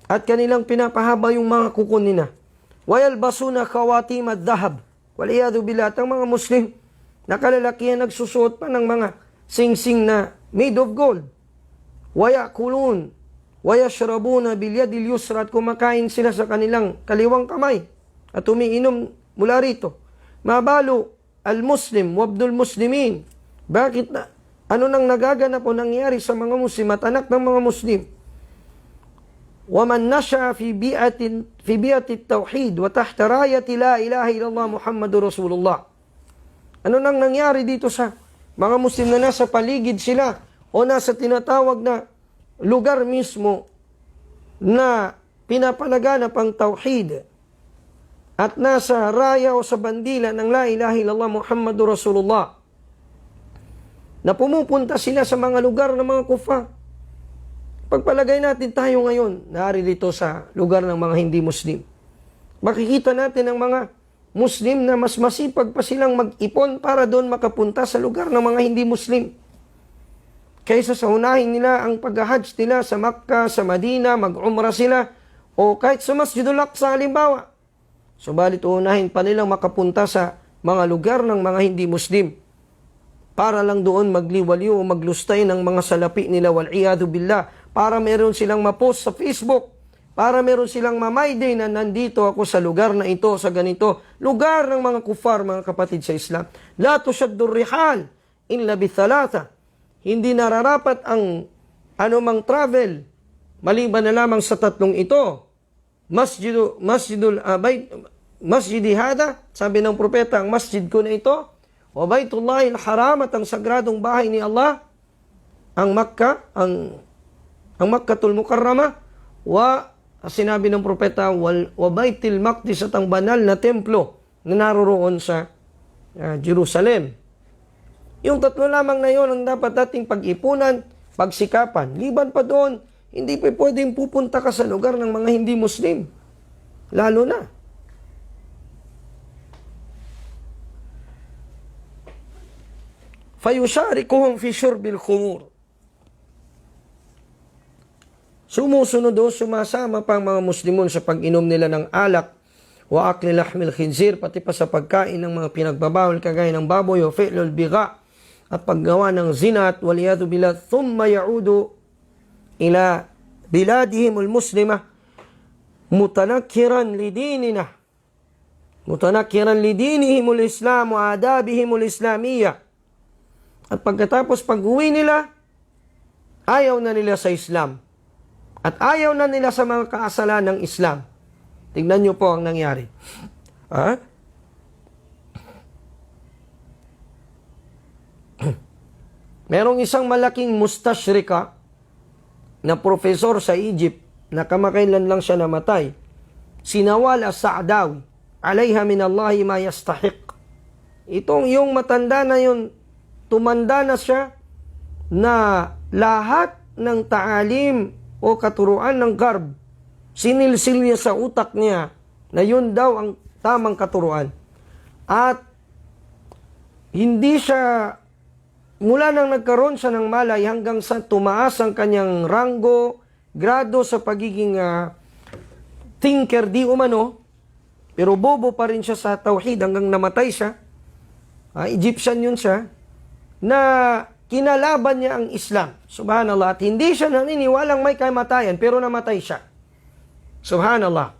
At kanilang pinapahaba yung mga kuko nila. Wa yalbasuna khawatim ad-dhahab. Waliyadu billah, ang mga Muslim, nakalalakihan nagsusuot pa ng mga sing-sing na made of gold. Wa yakulun, wa yashrabuna bil yadil yusra, at kumakain sila sa kanilang kaliwang kamay at umiinom mula rito. Mabalu al-Muslim wabdul Muslimin. Bakit na? Ano nang nagaganap o nangyari sa mga Muslim at anak ng mga Muslim? وَمَنْ نَشَأَ فِي بِيَةِ التَّوْحِيدِ وَتَحْتَ رَايَةِ لَا إِلَهَ إِلَّا اللَّهُ مُحَمَّدٌ رَسُولُ اللَّهِ. Ano nang nangyari dito sa mga Muslim na nasa paligid sila o nasa tinatawag na lugar mismo na pinapalaganap ang tauhid at nasa raya o sa bandila ng La ilaha illallah Muhammadur Rasulullah, na pumupunta sila sa mga lugar ng mga kufar. Pagpalagay natin tayo ngayon, narito sa lugar ng mga hindi Muslim, makikita natin ang mga Muslim na mas masipag pa silang mag-ipon para doon makapunta sa lugar ng mga hindi Muslim, kaysa sa unahin nila ang pag-hajj nila sa Makkah, sa Madina, mag-umrah sila, o kahit sa Masjidul Aqsa halimbawa. Subalit unahin pa nilang makapunta sa mga lugar ng mga hindi Muslim para lang doon magliwaliw o maglustay ng mga salapi nila, wal'iyadu billah, para meron silang mapost sa Facebook, para meron silang mamayday na nandito ako sa lugar na ito, sa ganito, lugar ng mga kufar, mga kapatid sa Islam. La tushaddu rihal illa bithalatha. Hindi nararapat ang anumang travel maliban na lamang sa tatlong ito. Masjidi hada, sabi ng propeta, ang masjid ko na ito, wa baitullahil haram, at ang sagradong bahay ni Allah, ang Makkah, ang Makkatul Mukarramah, wa sinabi ng propeta, wa baitil maqdis, at ang banal na templo na naroroon sa Jerusalem. Yung tatlo lamang na yon ang dapat nating pag-ipunan, pagsikapan. Liban pa doon, hindi pa pwedeng pupunta ka sa lugar ng mga hindi Muslim. Lalo na. Fayusharikuhum fi syurbil khumur. Sumusunod o sumasama pa ang mga Muslimun sa pag-inom nila ng alak, wa akli lahmil khinzir, pati pa sa pagkain ng mga pinagbabawal kagaya ng baboy o fi'lul biga, at paggawa ng zina, at waliyadu billah, thumma ya'udu ila biladihim al-muslimah mutanakkiran lidinihim al-islam wa adabihim al-islamiyah. At pagkatapos pag-uwi nila, ayaw na nila sa Islam. At ayaw na nila sa mga kaasalan ng Islam. Tingnan nyo po ang nangyari. Merong isang malaking mustashrika na profesor sa Egypt na kamakailan lang siya namatay. Sinawal as-Sa'dawi, alayha minallahi ma yastahiq. Itong yung matanda na yun, tumanda na siya na lahat ng taalim o katuruan ng garb, sinilsil niya sa utak niya na yun daw ang tamang katuruan. At hindi siya, mula nang nagkaroon siya ng malay hanggang sa tumaas ang kanyang ranggo, grado sa pagiging thinker di umano, pero bobo pa rin siya sa tauhid hanggang namatay siya. Egyptian yun siya, na kinalaban niya ang Islam. Subhanallah. At hindi siya naniniwalang may kamatayan, pero namatay siya. Subhanallah.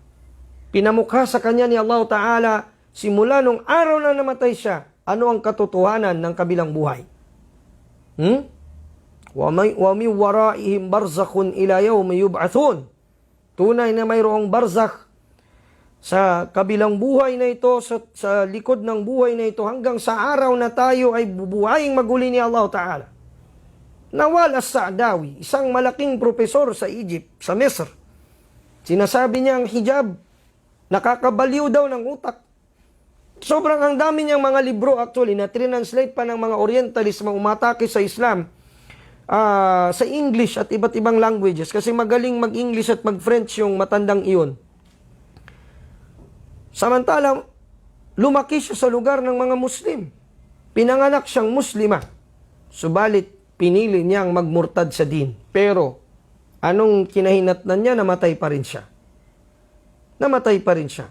Pinamukha sa kanya ni Allah Ta'ala, simula nung araw na namatay siya, ano ang katotohanan ng kabilang buhay. Wa min waraihim barzakhun ila yawmi yub'athun. Tunay na mayroong barzakh sa kabilang buhay na ito, sa likod ng buhay na ito, hanggang sa araw na tayo ay bubuhayin maguli ni Allah Ta'ala. Nawal as-Sa'dawi, isang malaking profesor sa Egypt, sa Misr. Sinasabi niya ang hijab, nakakabaliw daw ng utak. Sobrang ang dami niyang mga libro actually na translate pa ng mga Orientalist mga umatake sa Islam sa English at iba't ibang languages kasi magaling mag-English at mag-French yung matandang iyon. Samantala, lumaki siya sa lugar ng mga Muslim. Pinanganak siyang Muslima. Subalit, pinili niyang magmurtad sa din. Pero, anong kinahinatnan niya? Namatay pa rin siya. Namatay pa rin siya.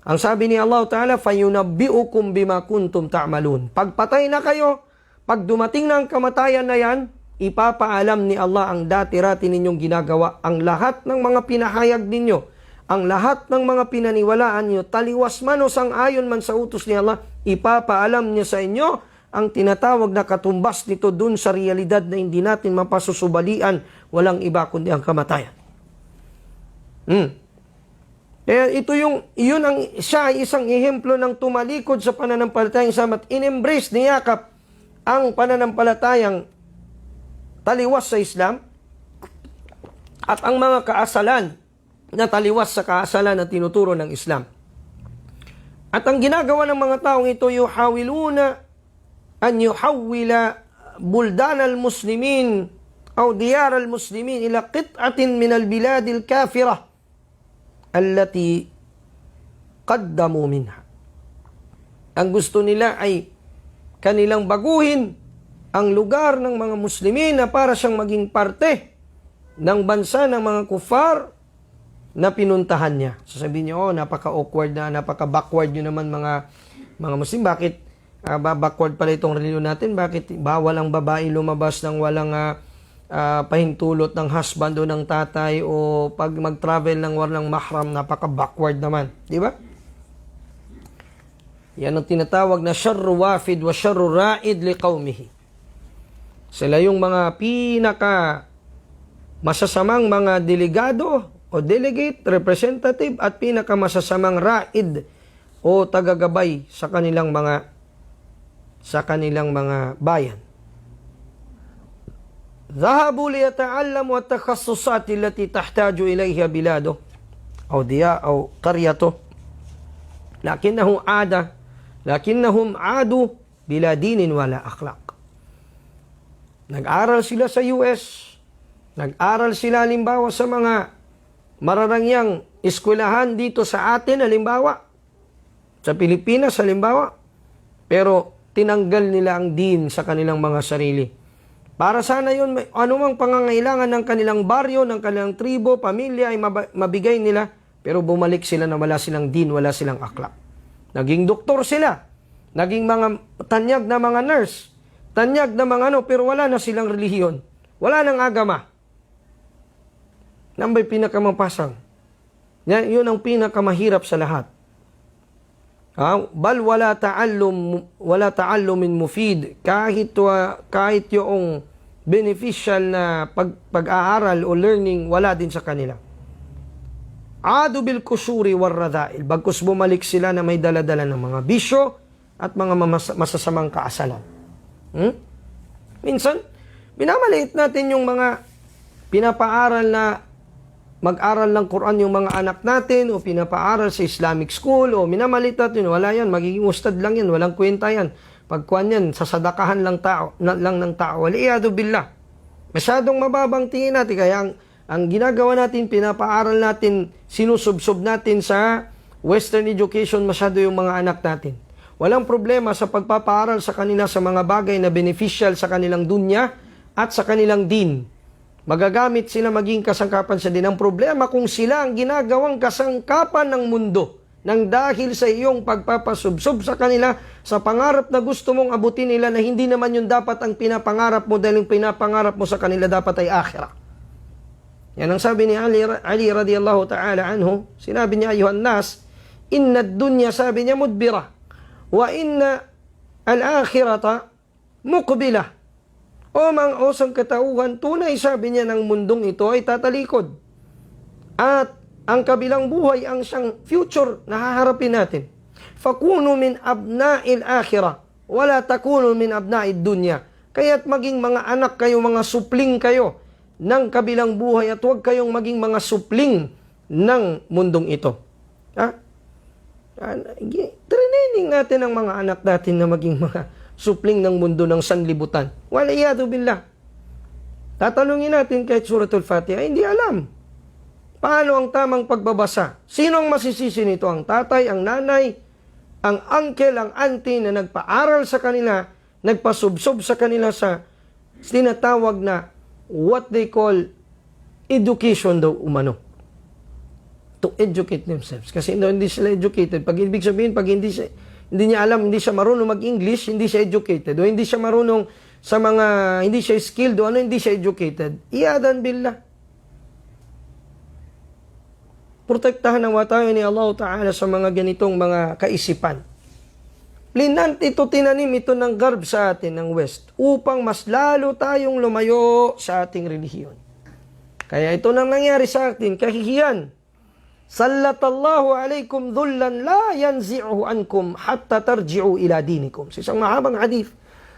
Ang sabi ni Allah Ta'ala, فَيُنَبِّئُكُمْ بِمَا كُنْتُمْ تَعْمَلُونَ. Pagpatay na kayo, pag dumating na ang kamatayan na yan, ipapaalam ni Allah ang dati-rati ninyong ginagawa, ang lahat ng mga pinahayag ninyo, ang lahat ng mga pinaniwalaan niyo, taliwas man o sang-ayon man sa utos ni Allah, ipapaalam niya sa inyo ang tinatawag na katumbas nito dun sa realidad na hindi natin mapasusubalian, walang iba kundi ang kamatayan. Kaya ito siya ay isang ehemplo ng tumalikod sa pananampalatayang Islam at in-embrace, niyakap ang pananampalatayang taliwas sa Islam at ang mga kaasalan na taliwas sa kaasalan na tinuturo ng Islam. At ang ginagawa ng mga taong ito, yuhawiluna an yuhawila buldan al-muslimin o diyar al-muslimin ila qit'atin min al-bilad al-kafirah allati qaddamu minha. Ang gusto nila ay kanilang baguhin ang lugar ng mga Muslimin na para siyang maging parte ng bansa ng mga kufar na pinuntahan niya. Sasabihin niyo, napaka-awkward na, napaka-backward nyo naman mga Muslim. Bakit backward pala itong reliyon natin? Bakit bawal ang babae lumabas ng walang pahintulot ng husband o ng tatay o pag mag-travel ng walang mahram? Napaka-backward naman. Di ba? Yan ang tinatawag na syarru wafid wa syarru ra'id li qawmihi. Sila yung mga pinaka masasamang mga delegado o delegate, representative at pinaka masasamang ra'id o tagagabay sa kanilang mga bayan. Dhahabu liyata'allamu at-takhassusat allati tahtaju ilayha bilado aw diya aw qaryatu lakinnahum adu bila dinin wala akhlaq. Nag-aral sila sa US, nag-aral sila halimbawa sa mga mararangyang eskwelahan dito sa atin halimbawa, sa Pilipinas halimbawa, pero tinanggal nila ang din sa kanilang mga sarili. Para sana yun, anumang pangangailangan ng kanilang baryo, ng kanilang tribo, pamilya ay mabigay nila, pero bumalik sila na wala silang din, wala silang akhlaq. Naging doktor sila, naging mga tanyag na mga nurse, tanyag na mga pero wala na silang relihiyon. Wala nang agama. Nambay pinakamapasang. Yun ang pinakamahirap sa lahat. Bal wala ta'allumin mufid. Kahit yung beneficial na pag-aaral o learning, wala din sa kanila. Adu bil kusuri war radhail. Bagkus bumalik sila na may daladala ng mga bisyo at mga masasamang kaasalan. Minsan, minamaliit natin yung mga pinapaaral na mag-aral ng Quran yung mga anak natin o pinapaaral sa Islamic school o minamaliit natin, wala yan, magiging ustad lang yan, walang kwenta yan. Pagkuhan yan, sasadakahan lang ng tao. Waliyadu billah. Masyadong mababang tingin natin, kaya ang ginagawa natin, pinapaaral natin, sinusubsob natin sa Western education masyado yung mga anak natin. Walang problema sa pagpapaaral sa kanila sa mga bagay na beneficial sa kanilang dunya at sa kanilang din. Magagamit sila maging kasangkapan sa din. Ang problema kung sila ang ginagawang kasangkapan ng mundo nang dahil sa iyong pagpapasubsob sa kanila sa pangarap na gusto mong abutin nila na hindi naman yun dapat ang pinapangarap mo dahil yung pinapangarap mo sa kanila dapat ay akhirah. Yan ang sabi ni Ali radiyallahu ta'ala anhu. Sinabi niya, ayuhan nas, inna dunya, sabi niya, mudbira. Wa inna al-akhirata muqbilah. O mga osang katauhan, tunay sabi niya ng mundong ito ay tatalikod. At ang kabilang buhay ang siyang future na haharapin natin. Fakunu min abna'il akhirah, wala takunu min abna'id dunya. Kaya't maging mga anak kayo, mga supling kayo ng kabilang buhay at huwag kayong maging mga supling ng mundong ito. Trinin Training natin ang mga anak natin na maging mga supling ng mundo ng sanlibutan. Waliyadu billah. Tatanungin natin kahit Suratul Fatiha, hindi alam. Paano ang tamang pagbabasa? Sino ang masisisi nito? Ang tatay, ang nanay, ang uncle, ang auntie na nagpaaral sa kanila, nagpasubsob sa kanila sa tinatawag na what they call education daw umano. To educate themselves. Kasi hindi sila educated. Pag ibig sabihin, pag hindi niya alam, hindi siya marunong mag-English, hindi siya educated. O hindi siya marunong sa mga, hindi siya skilled, o ano, hindi siya educated. Iyadan billah. Protektahan nawa tayo ni Allah Ta'ala sa mga ganitong mga kaisipan. Tinanim ito ng garb sa atin, ng West, upang mas lalo tayong lumayo sa ating relihiyon. Kaya ito nang nangyari sa atin, kahihiyan. Sallatallahu alaykum dhullan la yanzi'uhu ankum hatta tarji'u ila dinikum. Sa isang mahabang hadith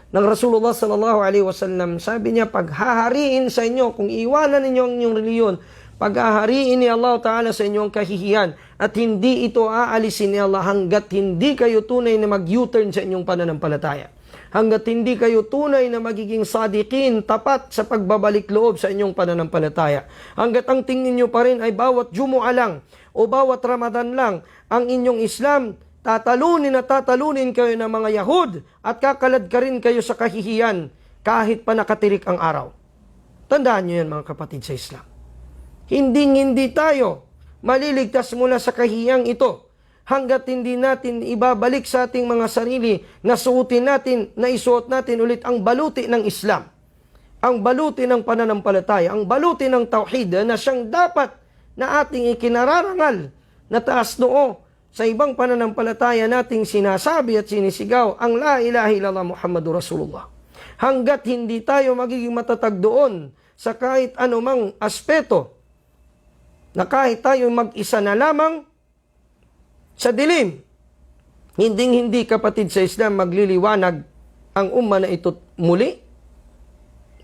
ng Rasulullah sallallahu alaihi wasallam, sabi niya, paghahariin sa inyo, kung iwanan ninyo ang inyong reliyon, paghahariin ni Allah Ta'ala sa inyong kahihiyan at hindi ito aalisin ni Allah hanggat hindi kayo tunay na mag-U-turn sa inyong pananampalataya. Hanggat hindi kayo tunay na magiging sadiqin, tapat sa pagbabalik loob sa inyong pananampalataya. Hanggat ang tingin nyo pa rin ay bawat Jumu'ah lang o bawat Ramadan lang ang inyong Islam, tatalunin at tatalunin kayo ng mga Yahud at kakalad ka rin kayo sa kahihiyan kahit pa nakatirik ang araw. Tandaan nyo yan mga kapatid sa Islam. Hindi tayo maliligtas mula sa kahiyang ito hanggat hindi natin ibabalik sa ating mga sarili na isuot natin ulit ang baluti ng Islam. Ang baluti ng pananampalataya, ang baluti ng tauhid na siyang dapat na ating ikinararangal na taas noo sa ibang pananampalataya nating sinasabi at sinisigaw ang la ilaha illallah Muhammadur Rasulullah. Hanggat hindi tayo magiging matatag doon sa kahit anumang aspeto, na kahit tayo mag-isa na lamang sa dilim, hindi kapatid sa Islam magliliwanag ang umma na ito muli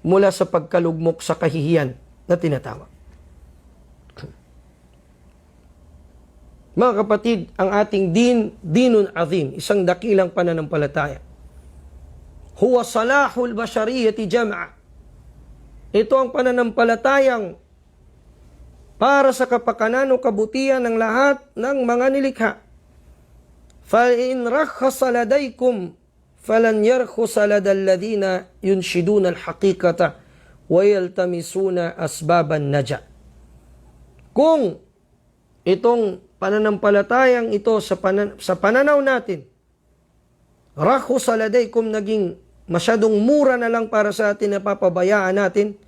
mula sa pagkalugmok sa kahihiyan na tinatawag. Mga kapatid, ang ating dinun azim, isang dakilang pananampalataya. Huwa salahul bashariyati jam'a. Ito ang pananampalatayang para sa kapakanan o kabutihan ng lahat ng mga nilikha. فَإِنْ رَخَّصَ لَدَيْكُمْ فَلَنْ يَرْخُصَ لَدَى الَّذِينَ يُنْشِدُونَ الْحَقِيقَةَ وَيَلْتَمِسُونَ أَسْبَابَ النَّجَاةِ. Kung itong pananampalatayang ito sa pananaw natin, رَخُصَ لَدَيْكُمْ naging masyadong mura na lang para sa atin na papabayaan natin,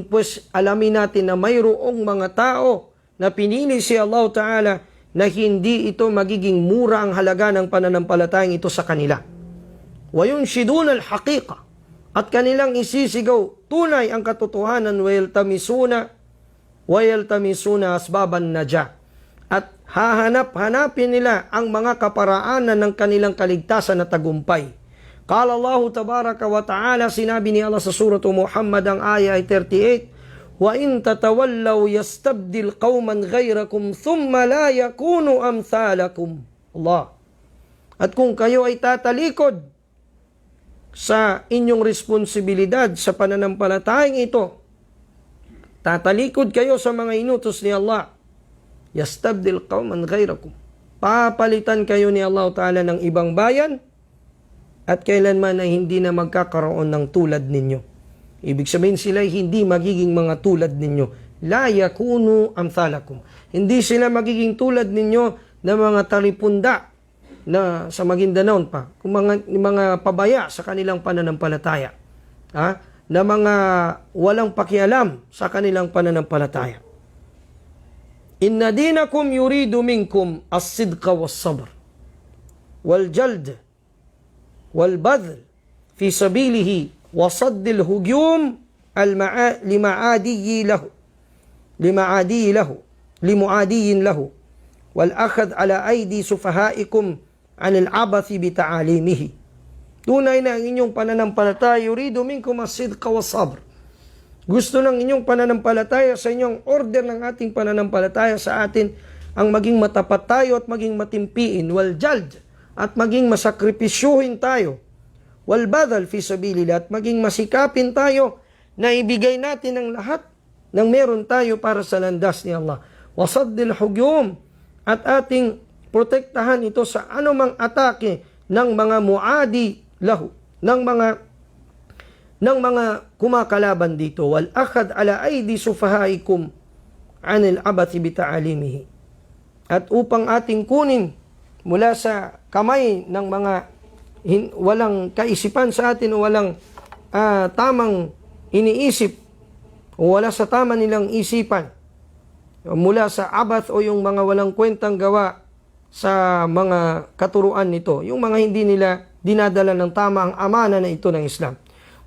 pues alamin natin na mayroong mga tao na pinili si Allah Ta'ala na hindi ito magiging mura ang halaga ng pananampalatayang ito sa kanila. وَيُنْشِدُونَ الْحَقِيقَةِ at kanilang isisigaw tunay ang katotohanan, وَيَلْتَمِسُونَ أَسْبَابَ النَّجَاةِ at hanapin nila ang mga kaparaanan ng kanilang kaligtasan na tagumpay. Qala Allah tabaraka wa ta'ala, sinabi ni Allah sa surah Muhammad ang aya ay 38, وَإِن تَتَوَلَّوْا يَسْتَبْدِلْ قَوْمًا غَيْرَكُمْ ثُمَّ لَا يَكُونُوا أَمْثَالَكُمْ. Allah. At kung kayo ay tatalikod sa inyong responsibilidad sa pananampalatayang ito, tatalikod kayo sa mga inutos ni Allah, يَسْتَبْدِلْ قَوْمًا غَيْرَكُمْ. Papalitan kayo ni Allah Ta'ala ng ibang bayan at kailanman ay hindi na magkakaroon ng tulad ninyo. Ibig sabihin sila hindi magiging mga tulad ninyo. La yakunu amthalakum. Hindi sila magiging tulad ninyo na mga talipunda na sa Maguindanao pa. Kung mga pabaya sa kanilang pananampalataya. Na mga walang pakialam sa kanilang pananampalataya. Inna dinakum yuridu minkum as-sidqa was-sabr wal-jald wal-badl fi sabilihi وصد الهجوم لمعادي له والأخذ على أيدي سفهائكم عن العبث بتعاليمه. Tunay na ang inyong pananampalataya, yuridu minkum as-sidqa was-sabr. Gusto ng inyong pananampalataya sa inyong order ng ating pananampalataya sa atin ang maging matapat tayo at maging matimpiin, wal-jald, at maging masakripisyuhin tayo. Wal badal fi sabilillah, at maging masikapin tayo na ibigay natin ang lahat ng meron tayo para sa landas ni Allah. Wasaddil hugyum, at ating protektahan ito sa anumang atake ng mga muadi lahu, ng mga kumakalaban dito. Wal akhad ala aidi sufahaikum anil abathi bita'alimihi, at upang ating kunin mula sa kamay ng mga walang kaisipan sa atin o walang tamang iniisip o wala sa tama nilang isipan, mula sa abath o yung mga walang kwentang gawa sa mga katuruan nito, yung mga hindi nila dinadala ng tama ang amana na ito ng Islam.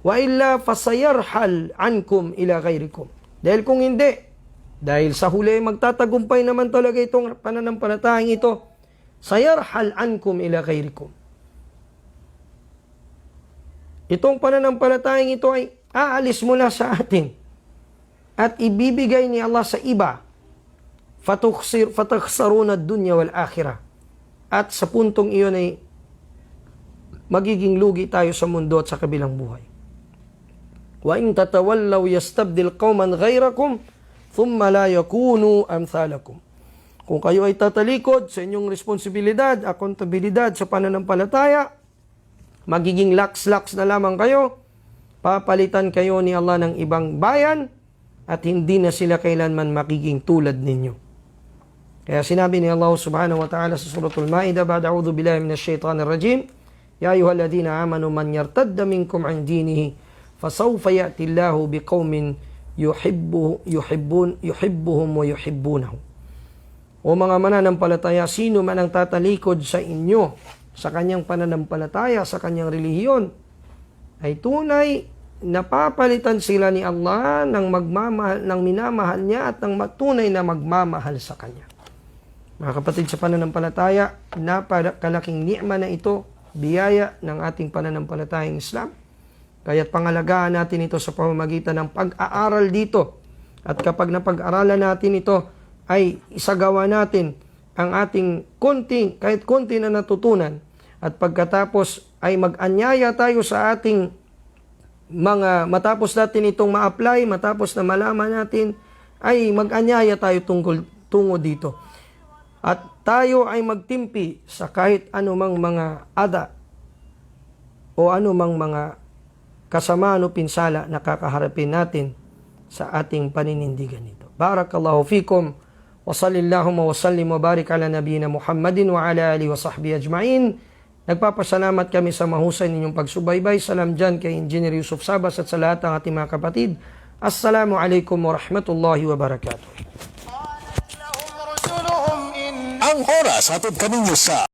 Wa illa fasayarhal ankum ila ghairikum. Dahil kung hindi, dahil sa huli magtatagumpay naman talaga itong pananampalatayang ito, sayarhal ankum ila ghairikum. Itong pananampalatayang ito ay aalis mula sa atin at ibibigay ni Allah sa iba. Fatakhsaruna ad-dunya wal akhirah. At sa puntong iyon ay magiging lugi tayo sa mundo at sa kabilang buhay. Wa in tatawallaw yastabdil qauman ghayrakum thumma la yakunu amsalakum. Kung kayo ay tatalikod sa inyong responsibilidad, akontabilidad sa pananampalataya, magiging laks-laks na lamang kayo, papalitan kayo ni Allah ng ibang bayan, at hindi na sila kailanman magiging tulad ninyo. Kaya sinabi ni Allah subhanahu wa ta'ala sa suratul Ma'idah, ba'da a'udhu billahi minash shaitanir rajim, ya ayyuhalladhina amanu man yartadda minkum an dinihi fasawfa ya'ti Allahu biqaumin yuhibbuhum wa yuhibbunahu. O mga mananampalataya, sino man ang tatalikod sa inyo sa kanyang pananampalataya, sa kanyang relihiyon, ay tunay napapalitan sila ni Allah ng magmamahal, ng minamahal niya at ng tunay na magmamahal sa kanya. Mga kapatid sa pananampalataya, napakalaking ni'ma na ito, biyaya ng ating pananampalatayang Islam. Kaya't pangalagaan natin ito sa pamamagitan ng pag-aaral dito. At kapag napag-aralan natin ito, ay isagawa natin ang ating kahit konti na natutunan. At pagkatapos ay mag-anyaya tayo sa ating matapos natin itong ma-apply, matapos na malaman natin, ay mag-anyaya tayo tungo dito. At tayo ay magtimpi sa kahit anumang mga ada o anumang mga kasamaan o pinsala na kakaharapin natin sa ating paninindigan nito. Barakallahu fikum wa sallallahu wa sallim wa barik ala nabiyina Muhammadin wa ala alihi wa sahbihi ajma'in. Nagpapasalamat kami sa mahusay ninyong pagsubaybay. Salam dyan kay Engineer Yusuf Sabas at sa lahat ng ating mga kapatid. Assalamu alaikum wa rahmatullahi wa barakatuh. Ang oras hatid kaninyo sa